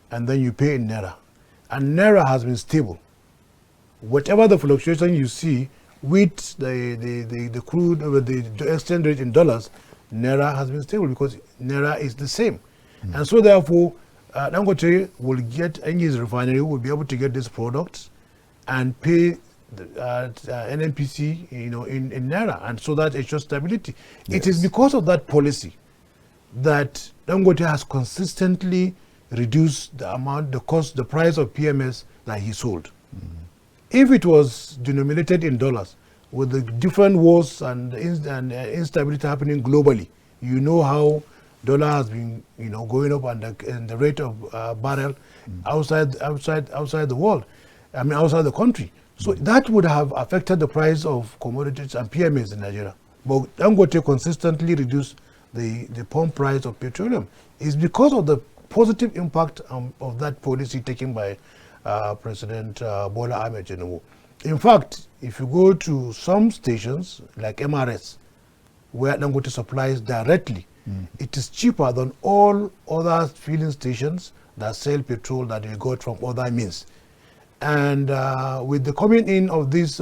and then you pay in Naira. And Naira has been stable. Whatever the fluctuation you see with the crude, the exchange rate in dollars, Naira has been stable because Naira is the same. And so therefore, Dangote will get, and his refinery will be able to get this product and pay NNPC, you know, in Naira, and so that ensures stability. Yes. It is because of that policy that Dangote has consistently reduced the amount, the cost, the price of PMS that he sold. If it was denominated in dollars, with the different wars and instability happening globally, you know how dollar has been, you know, going up, and the rate of barrel outside the world, I mean outside the country. So that would have affected the price of commodities and PMS in Nigeria. But Dangote consistently reduced the pump price of petroleum. It's because of the positive impact of that policy taken by President Bola Ahmed Tinubu. In fact, if you go to some stations like MRS, where Dangote supplies directly, it is cheaper than all other filling stations that sell petrol that they got from other means. And with the coming in of this,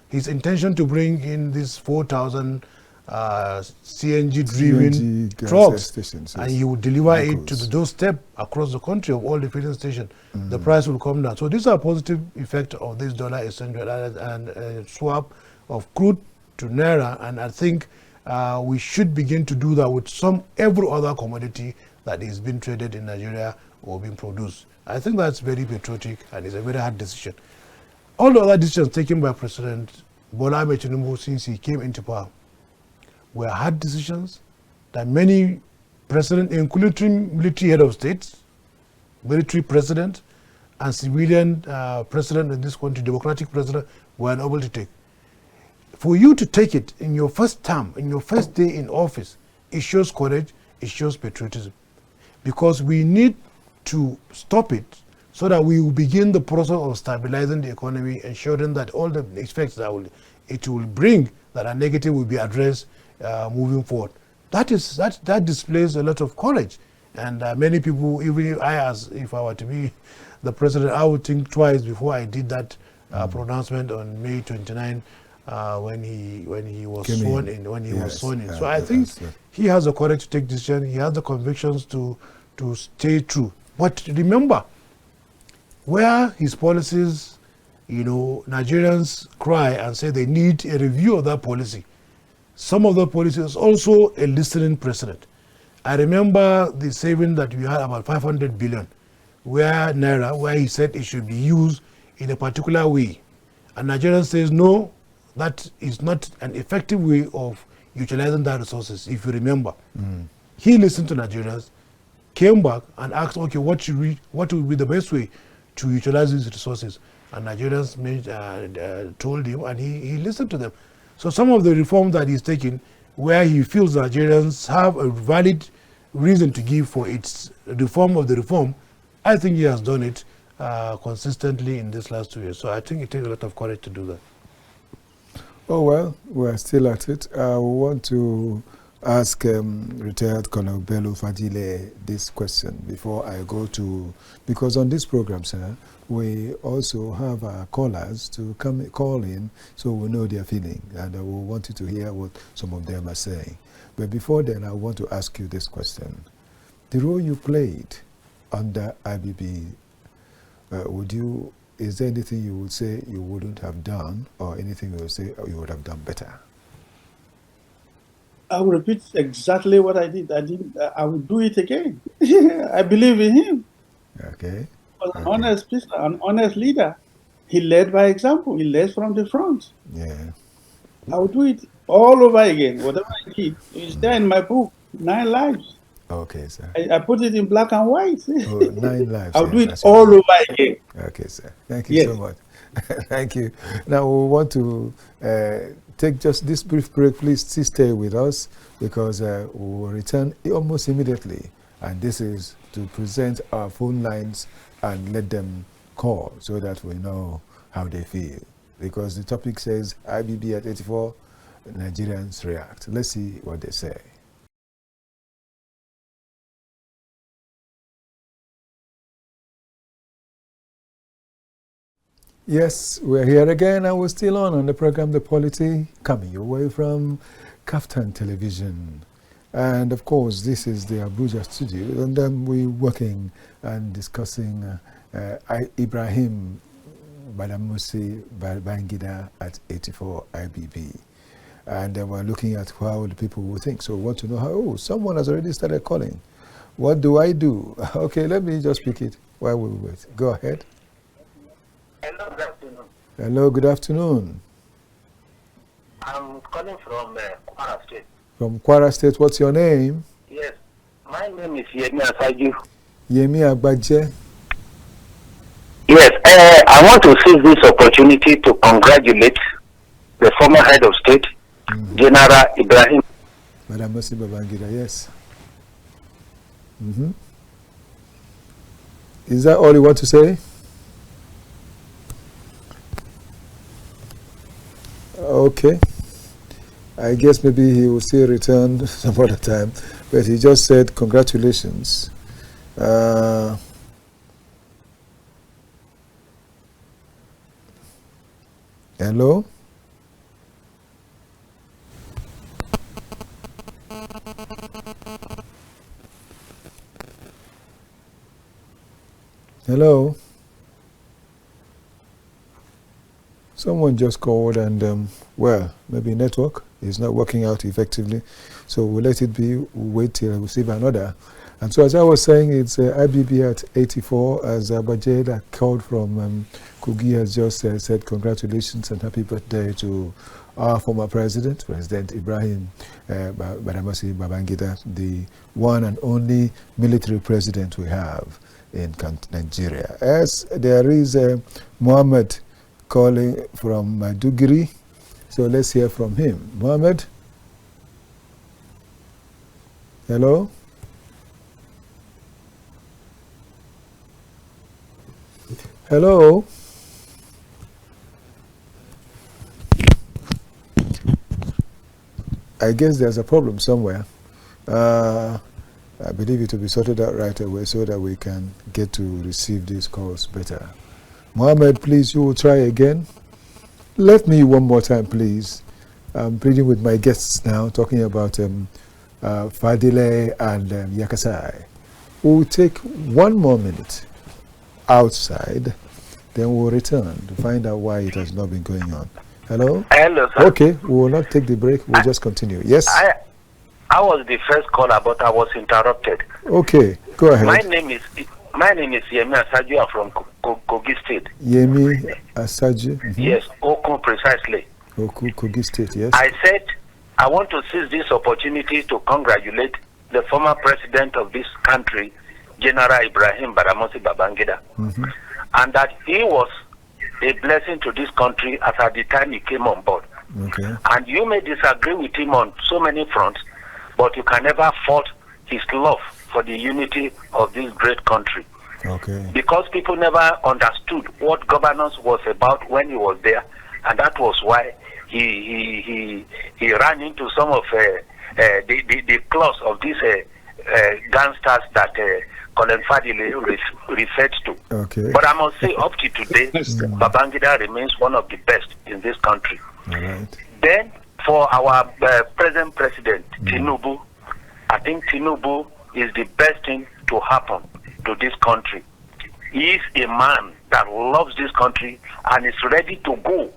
his intention to bring in these 4,000 CNG-driven trucks, stations, and he would deliver it to the doorstep across the country of all the filling stations, the price will come down. So these are positive effect of this dollar exchange rate and swap of crude to Naira, and I think we should begin to do that with every other commodity that is being traded in Nigeria or being produced. I think that's very patriotic and it's a very hard decision. All the other decisions taken by President Bola Ahmed Tinubu since he came into power were hard decisions that many presidents, including military head of state, military president, and civilian president in this country, democratic president, were unable to take. For you to take it in your first term, in your first day in office, it shows courage, it shows patriotism. Because we need to stop it so that we will begin the process of stabilizing the economy, ensuring that all the effects that it will bring that are negative will be addressed moving forward. That displays a lot of courage. And many people, even I, as if I were to be the president, I would think twice before I did that pronouncement on May 29 when he was sworn in. So I think he has the courage to take decision. He has the convictions to stay true. But remember, where his policies, you know, Nigerians cry and say they need a review of that policy. Some of the policies also a listening precedent. I remember the saving that we had about 500 billion, where he said it should be used in a particular way. And Nigerians says, no, that is not an effective way of utilizing that resources, if you remember. He listened to Nigerians, came back and asked, okay, what would be the best way to utilize these resources? And Nigerians told him, and he listened to them. So some of the reforms that he's taking, where he feels Nigerians have a valid reason to give for its reform of the reform, I think he has done it consistently in these last 2 years. So I think it takes a lot of courage to do that. Oh, well, we're still at it. I want to ask retired Colonel Bello Fadile this question before I go to, because on this program, sir, we also have our callers to call in so we know their feeling, and we want you to hear what some of them are saying. But before then, I want to ask you this question. The role you played under IBB, is there anything you would say you wouldn't have done, or anything you would say you would have done better? I will repeat exactly what I did. I will do it again. I believe in him. Okay. An honest person, an honest leader. He led by example. He led from the front. Yeah. I will do it all over again. Whatever I did, it's there in my book, 9 Lives. Okay, sir. I put it in black and white. Oh, 9 lives. I'll do it all over again. Okay, sir. Thank you so much. Thank you. Now we want to take just this brief break. Please stay with us, because we will return almost immediately. And this is to present our phone lines and let them call so that we know how they feel. Because the topic says IBB at 84, Nigerians react. Let's see what they say. Yes, we're here again, and we're still on the program The Polity, coming your way from Kaftan Television. And of course, this is the Abuja studio, and we're working and discussing Ibrahim Badamosi Babangida at 84 IBB. And we're looking at how the people will think. So we want to know how, oh, someone has already started calling. What do I do? Okay, let me just pick it while we wait. Go ahead. Hello, good afternoon. Hello, good afternoon. I'm calling from Kwara State. From Kwara State, what's your name? Yes, my name is Yemi Asaju. Yemi Agbaje. Yes, I want to seize this opportunity to congratulate the former head of state, General Ibrahim. Badamosi Babangida, yes. Is that all you want to say? Okay. I guess maybe he will still return some other time, but he just said congratulations. Hello? Hello? Someone just called and, well, maybe network is not working out effectively. So we'll let it be, we'll wait till I receive another. And so as I was saying, it's IBB at 84, as Abajay that called from Kogi has just said congratulations and happy birthday to our former president, President Ibrahim Badamosi Babangida, the one and only military president we have in Nigeria. As there is Mohammed calling from Maiduguri, so let's hear from him. Mohammed? Hello? Hello? I guess there's a problem somewhere. I believe it will be sorted out right away so that we can get to receive these calls better. Mohammed, please, you will try again. Let me one more time, please. I'm pleading with my guests now, talking about FADILE and YAKASAI. We'll take 1 more minute outside, then we'll return to find out why it has not been going on. Hello? Hello, sir. Okay, we will not take the break, we'll just continue. Yes? I was the first caller, but I was interrupted. Okay, go ahead. My name is Yemi Asaju. I'm from Kogi State. Yemi Asaju? Yes, Oku precisely. Oku, Kogi State, yes. I said I want to seize this opportunity to congratulate the former president of this country, General Ibrahim Badamosi Babangida, and that he was a blessing to this country as at the time he came on board. Okay. And you may disagree with him on so many fronts, but you can never fault his love for the unity of this great country. Okay. Because people never understood what governance was about when he was there, and that was why he ran into some of the claws of these gangsters that Colin FADILE referred to. Okay. But I must say, up to today, Babangida remains one of the best in this country. All right. Then, for our present president, Tinubu, I think Tinubu is the best thing to happen to this country. He is a man that loves this country and is ready to go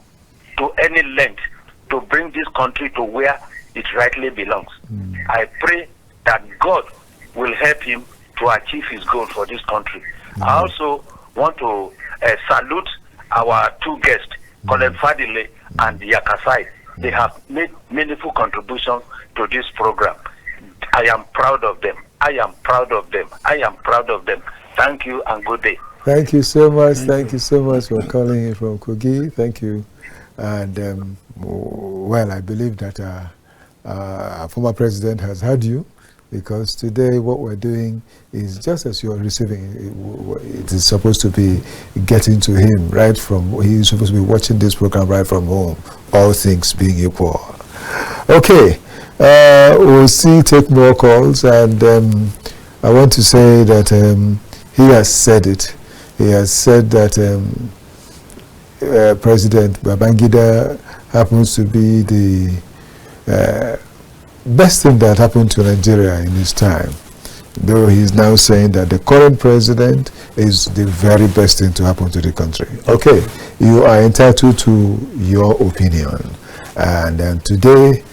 to any length to bring this country to where it rightly belongs. I pray that God will help him to achieve his goal for this country. I also want to salute our two guests, Colin FADILE and YAKASAI. They have made meaningful contributions to this program. I am proud of them. I am proud of them. I am proud of them. Thank you and good day. Thank you so much. Thank you so much for calling in from Kogi. Thank you. And well, I believe that our former president has heard you, because today what we're doing is just as you're receiving it is supposed to be getting to him right from, he's supposed to be watching this program right from home, all things being equal. Okay, we'll take more calls, and I want to say that he has said it. He has said that President Babangida happens to be the best thing that happened to Nigeria in his time. though he's now saying that the current president is the very best thing to happen to the country. Okay, you are entitled to your opinion. And today,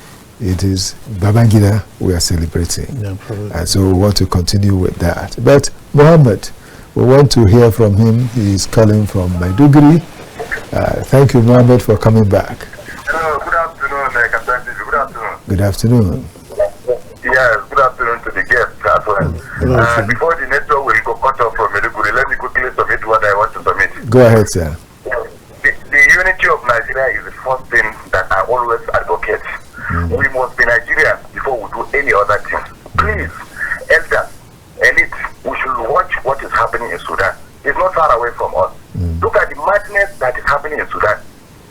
it is Babangida we are celebrating. Yeah, and so we want to continue with that. But Mohammed, we want to hear from him. He is calling from Maiduguri. Thank you, Mohammed, for coming back. Good afternoon, Good afternoon. Good afternoon. Yes, good afternoon to the guests as well. Before the network will go cut off from Maiduguri, let me quickly submit what I want to submit. Go ahead, sir. The unity of Nigeria is the first thing that I always advocate. We must be Nigerians before we do any other thing. Please, elders, elite, we should watch what is happening in Sudan. It's not far away from us. Look at the madness that is happening in Sudan.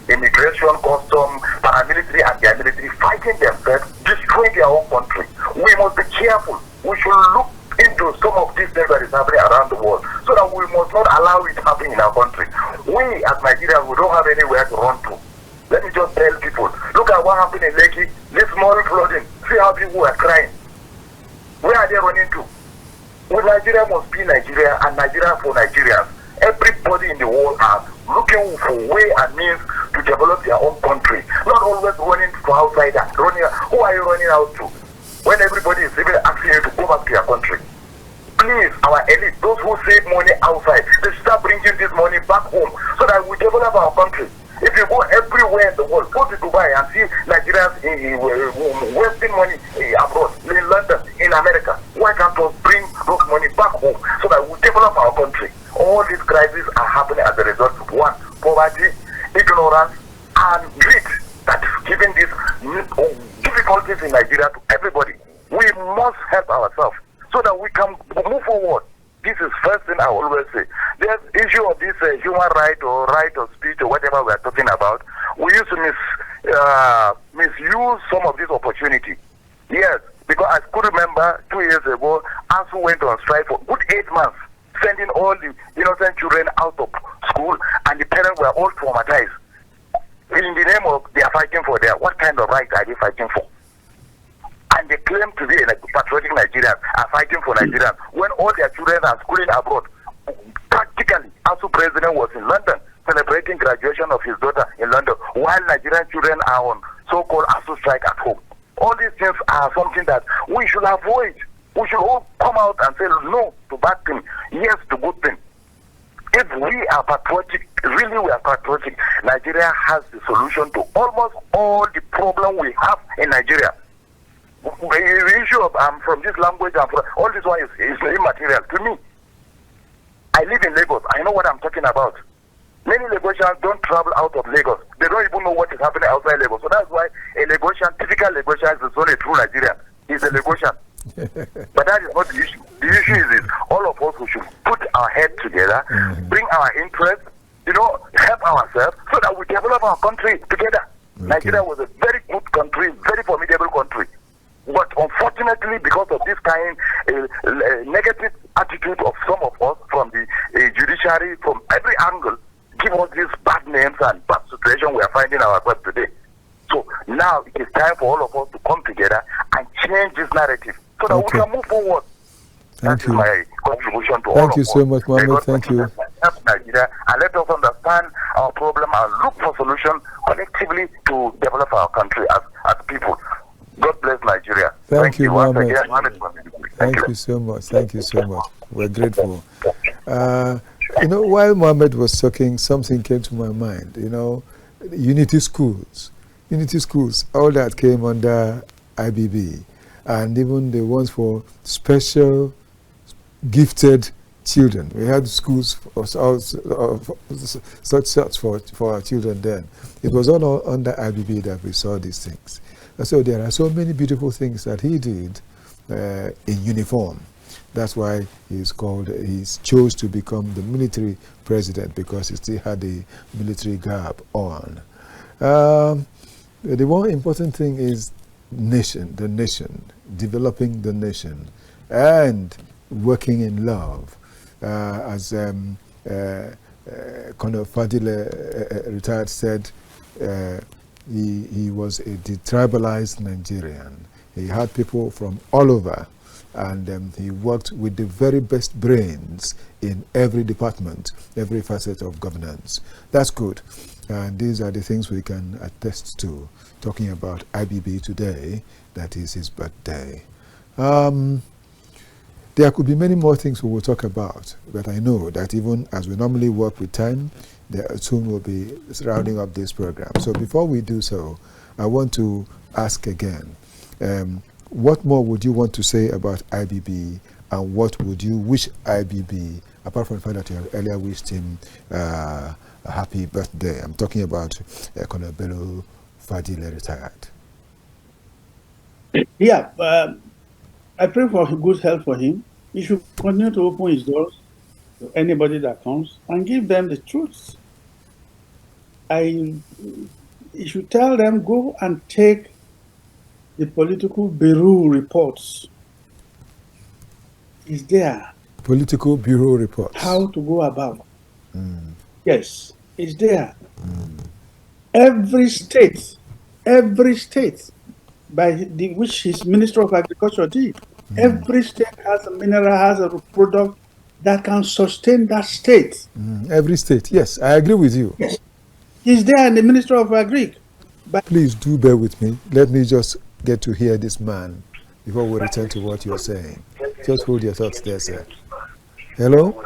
Immigration, custom, paramilitary and their military fighting themselves, destroying their own country. We must be careful. We should look into some of these things that is happening around the world so that we must not allow it happening in our country. We as Nigerians, we don't have anywhere to run to. Let me just tell people, look at what happened in Lekki, this small flooding. See how people are crying. Where are they running to? Well, Nigeria must be Nigeria and Nigeria for Nigerians. Everybody in the world are looking for way and means to develop their own country. Not always running for outsiders. Who are you running out to? When everybody is even asking you to go back to your country. Please, our elite, those who save money outside, they start bringing this money back home so that we develop our country. If you go everywhere in the world, go to Dubai and see Nigerians wasting money abroad, in London, in America. Why can't we bring those money back home so that we develop our country? All these crises are happening as a result of one, poverty, ignorance, and greed that is giving these difficulties in Nigeria to everybody. We must help ourselves so that we can move forward. This is first thing I always say. There's issue of this human right of speech or whatever we are talking about. We used to misuse some of this opportunity. Yes, because I could remember 2 years ago, ASU went on strike for good 8 months, sending all the innocent children out of school, and the parents were all traumatized. In the name of they are fighting for their, what kind of right are they fighting for? And they claim to be patriotic Nigerians, are fighting for Nigerians, when all their children are schooling abroad. Practically, ASU president was in London celebrating graduation of his daughter in London, while Nigerian children are on so-called ASU strike at home. All these things are something that we should avoid. We should all come out and say no to bad thing, yes to good thing. If we are patriotic, really we are patriotic, Nigeria has the solution to almost all the problem we have in Nigeria. The issue of I'm from this language, all this one is immaterial to me. I live in Lagos. I know what I'm talking about. Many Lagosians don't travel out of Lagos. They don't even know what is happening outside Lagos. So that's why a Lagosian, typical Lagosian, is only a true Nigerian. He's a Lagosian. But that is not the issue. The issue is this. All of us who should put our head together, bring our interests, help ourselves so that we develop our country together. Okay. Nigeria was a very good country, very formidable country. But unfortunately, because of this kind of negative attitude of some of us from the judiciary, from every angle, give us these bad names and bad situation we are finding ourselves today. So now it is time for all of us to come together and change this narrative so that we can move forward. Thank you. That's my contribution to all Thank of you us. so much, Mohammed. Thank you. Help Nigeria and let us understand our problem and look for solutions collectively to develop our country as people. God bless Nigeria. Thank you, Mohammed. Thank you so much. Thank you so much. We're grateful. While Mohammed was talking, something came to my mind. Unity schools, all that came under IBB, and even the ones for special gifted children. We had schools such for our children then. It was all under IBB that we saw these things. And so there are so many beautiful things that he did in uniform. That's why he chose to become the military president, because he still had the military garb on. The one important thing is the nation, developing the nation, and working in love. As Colonel Fadile, retired, said, he was a detribalized Nigerian. He had people from all over and he worked with the very best brains in every department, every facet of governance. That's good. And these are the things we can attest to, talking about IBB today, that is his birthday. There could be many more things we will talk about, but I know that even as we normally work with time, soon we'll be rounding up this program. So before we do so, I want to ask again, what more would you want to say about IBB, and what would you wish IBB, apart from the fact that you have earlier wished him a happy birthday? I'm talking about Colonel Bello FADILE retired. Yeah, I pray for good health for him. He should continue to open his doors to anybody that comes and give them the truth. He should tell them, go and take the political bureau reports. It's there. Political bureau reports. How to go about. Yes, it's there. Every state by which his Minister of Agriculture did. Every state has a mineral, has a product that can sustain that state. Every state, yes, I agree with you. Yes. He's there in the Minister of Agric. Please do bear with me. Let me just get to hear this man before we return to what you're saying. Just hold your thoughts there, sir. Hello?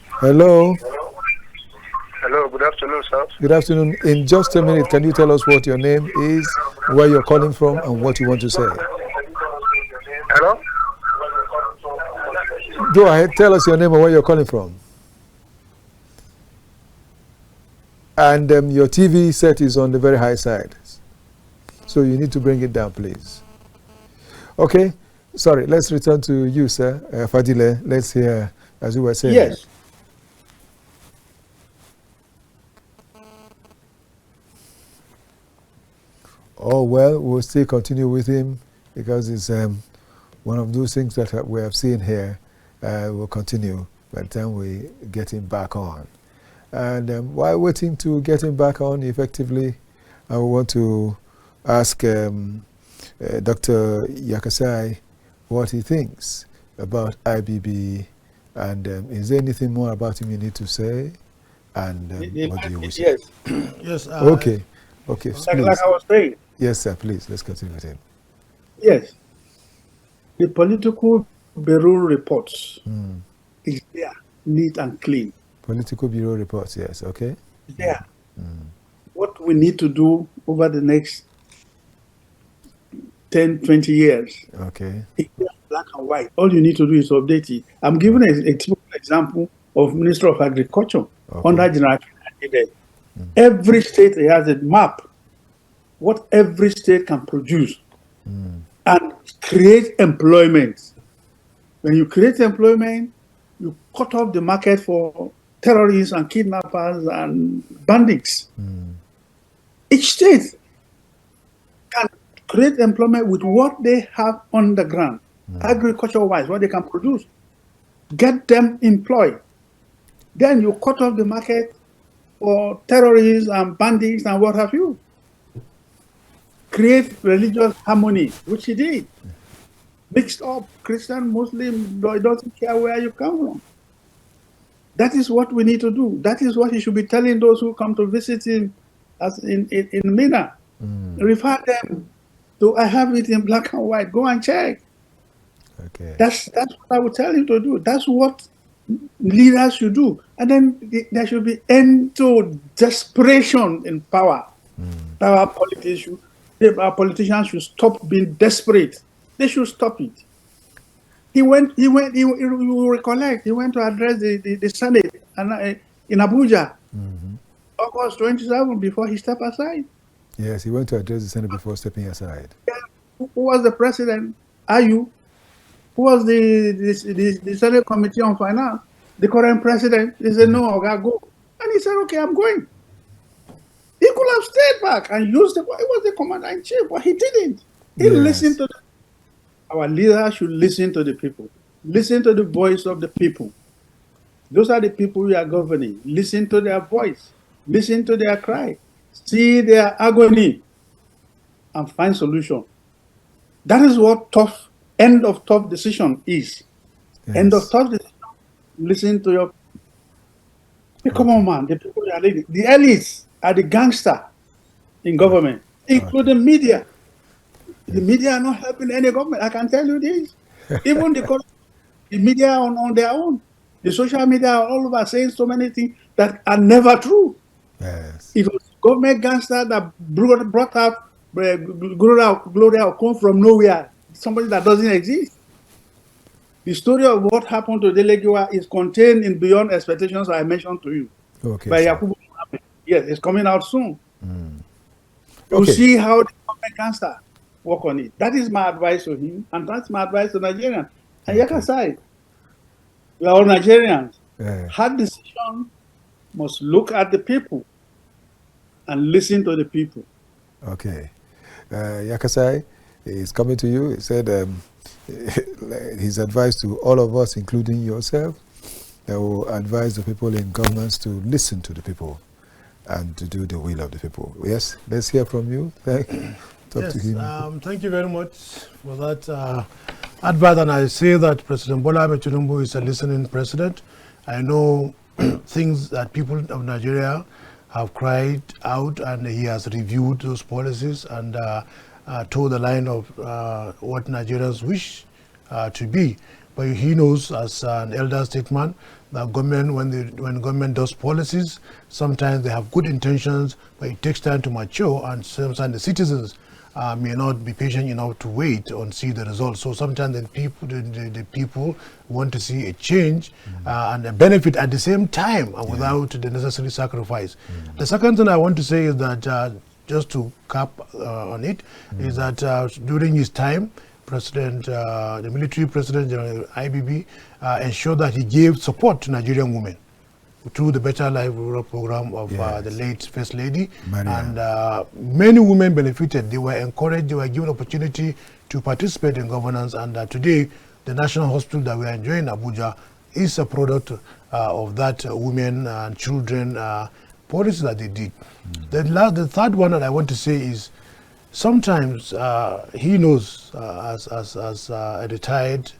Hello? Hello, good afternoon, sir. Good afternoon. In just a minute, can you tell us what your name is, where you're calling from, and what you want to say? Hello? Go ahead, tell us your name and where you're calling from. And your TV set is on the very high side, so you need to bring it down, please. Okay, sorry, let's return to you, sir. FADILE, let's hear, as you were saying. Yes. Oh, well, we'll still continue with him because it's one of those things that we have seen here. We'll continue by the time we get him back on. And while waiting to get him back on effectively, I want to ask Dr. YAKASAI what he thinks about IBB, and is there anything more about him you need to say? And what do you wish? Yes. Yes. Okay. Okay. Like I was saying. Yes, sir. Please, let's continue with him. Yes. The political bureau reports is there, neat and clean. Political bureau reports, yes. Okay. It's there. What we need to do over the next 10, 20 years. Okay. It's black and white. All you need to do is update it. I'm giving a typical example of Minister of Agriculture under General. Every state has a map, what every state can produce, and create employment. When you create employment, you cut off the market for terrorists and kidnappers and bandits. Each state can create employment with what they have on the ground, agriculture-wise, what they can produce. Get them employed. Then you cut off the market for terrorists and bandits and what have you. Create religious harmony, which he did. Mixed up Christian, Muslim, it doesn't care where you come from. That is what we need to do. That is what he should be telling those who come to visit him as in Mina. Refer them to, I have it in black and white. Go and check. Okay. That's what I would tell you to do. That's what leaders should do. And then there should be end to desperation in power. Our politicians should stop being desperate. They should stop it. You will recollect, he went to address the Senate in Abuja, August 27, before he stepped aside. Yes, he went to address the Senate before stepping aside. Who was the president? Are you? Who was the Senate Committee on Finance? The current president. He said, no, I gotta go. And he said, okay, I'm going. He could have stayed back and used he was the commander-in-chief, but he didn't. He listened to our leaders should listen to the people. Listen to the voice of the people. Those are the people we are governing. Listen to their voice. Listen to their cry. See their agony and find solution. That is what end of tough decision is. Yes. End of tough decision. Listen to your. Come on, man. The people are leading. The elites are the gangster in government, including media. The media are not helping any government. I can tell you this. Even the media on their own. The social media are all over saying so many things that are never true. Yes. It was government gangster that brought up Gloria come from nowhere, somebody that doesn't exist. The story of what happened to Delegiwa is contained in Beyond Expectations I mentioned to you. Okay. By Yakubu. Yes, it's coming out soon. You'll Okay. see how the government gangster work on it. That is my advice to him, and that's my advice to Nigerians. And YAKASAI, we are all Nigerians. Hard decision must look at the people and listen to the people. Okay. YAKASAI is coming to you. He said his advice to all of us, including yourself, that will advise the people in governments to listen to the people and to do the will of the people. Yes, let's hear from you. Talk to him. Thank you very much for that advice. And I say that President Bola Ahmed Tinubu is a listening president. I know things that people of Nigeria have cried out, and he has reviewed those policies and told the line of what Nigerians wish to be. But he knows, as an elder statesman, that government, when government does policies, sometimes they have good intentions, but it takes time to mature, and sometimes the citizens may not be patient enough to wait and see the results. So sometimes the people want to see a change and a benefit at the same time and without the necessary sacrifice. The second thing I want to say is that, just to cap on it, is that during his time, the military president, General IBB, ensured that he gave support to Nigerian women through the Better Life Rural program of the late First Lady. And many women benefited. They were encouraged, they were given opportunity to participate in governance. And today, the National Hospital that we are enjoying in Abuja is a product of that women and children policy that they did. The third one that I want to say is, sometimes he knows, as a retired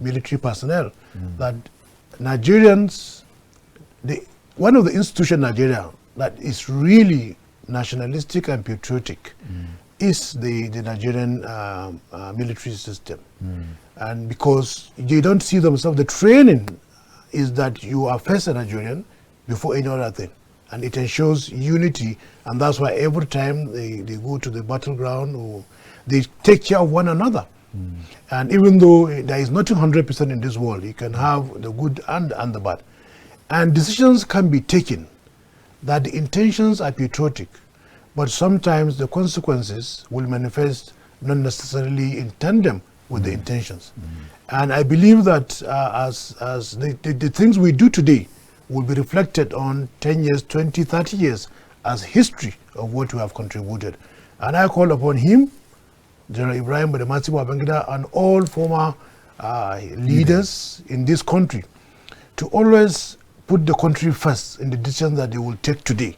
military personnel, that Nigerians, one of the institutions in Nigeria that is really nationalistic and patriotic is the Nigerian military system. And because they don't see themselves, the training is that you are first a Nigerian before any other thing. And it ensures unity, and that's why every time they go to the battleground, or they take care of one another. And even though there is nothing 100% in this world, you can have the good and the bad. And decisions can be taken that the intentions are patriotic, but sometimes the consequences will manifest not necessarily in tandem with the intentions. And I believe that as the things we do today will be reflected on 10 years, 20, 30 years as history of what we have contributed. And I call upon him, General Ibrahim Babangida, and all former leaders in this country to always put the country first in the decisions that they will take today,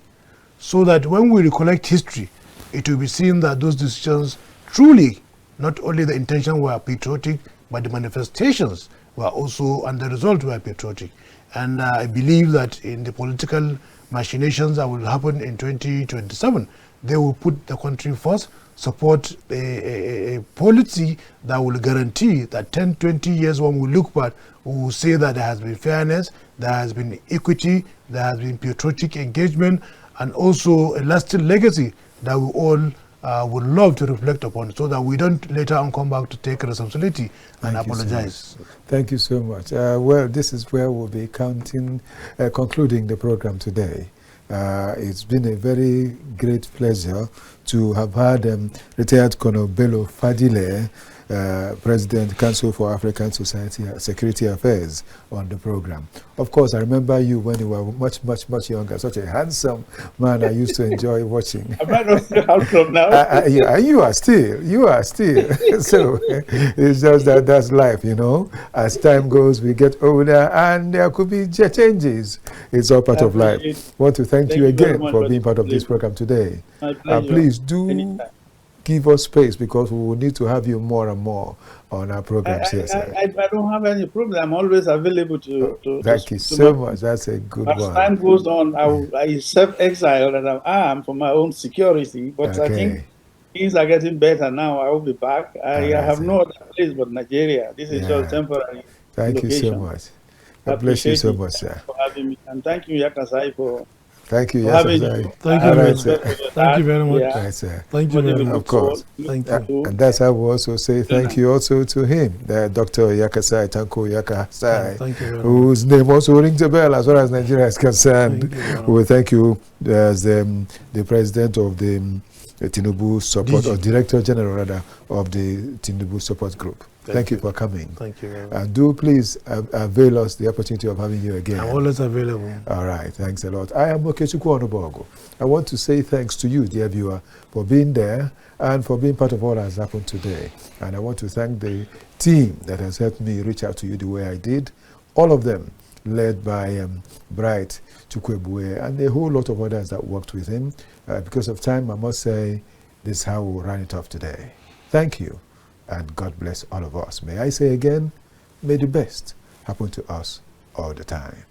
so that when we recollect history, it will be seen that those decisions truly, not only the intention were patriotic, but the manifestations were also, and the result were patriotic. And I believe that in the political machinations that will happen in 2027, they will put the country first, support a policy that will guarantee that 10, 20 years when we look back, we will say that there has been fairness, there has been equity, there has been patriotic engagement, and also a lasting legacy that we all would love to reflect upon, so that we don't later on come back to take responsibility and apologize. Thank you so much. Well, this is where we'll be concluding the program today. It's been a very great pleasure to have had retired Colonel Bello Fadile, President, Council for African Security Affairs, on the program. Of course, I remember you when you were much, much, much younger. Such a handsome man I used to enjoy watching. I'm not from now. Yeah, you are still. So it's just that's life, you know. As time goes, we get older, and there could be changes. It's all part of life. Want to thank you again for being part of this program today. My pleasure. Please do give us space, because we will need to have you more and more on our programs here, sir. I don't have any problem. I'm always available to thank you so much. That's a good as one. time goes on, I self-exile and I am for my own security. But I think things are getting better now. I will be back. I have no other place but Nigeria. This is just temporary. Thank location. you so much. God bless you so much, sir. For having me. And thank you, Yakasai, for thank you, YAKASAI. Thank you very much. Thank you very much. Right, sir. Thank you very much. Of course. Thank you. And that's how we also say thank you also to him, Dr. YAKASAI, TANKO YAKASAI, thank you very much. Whose name also rings a bell as far as Nigeria is concerned. We thank you as the president of the Tinubu support, or Director General rather, of the Tinubu support group. Thank you for coming. Thank you very much. And do please avail us the opportunity of having you again. I'm always available. All right, thanks a lot. I am OKECHUKWU ONUBOGU. I want to say thanks to you, dear viewer, for being there and for being part of what has happened today. And I want to thank the team that has helped me reach out to you the way I did. All of them led by Bright Chukwebue and a whole lot of others that worked with him. Because of time, I must say this is how we'll run it off today. Thank you, and God bless all of us. May I say again, may the best happen to us all the time.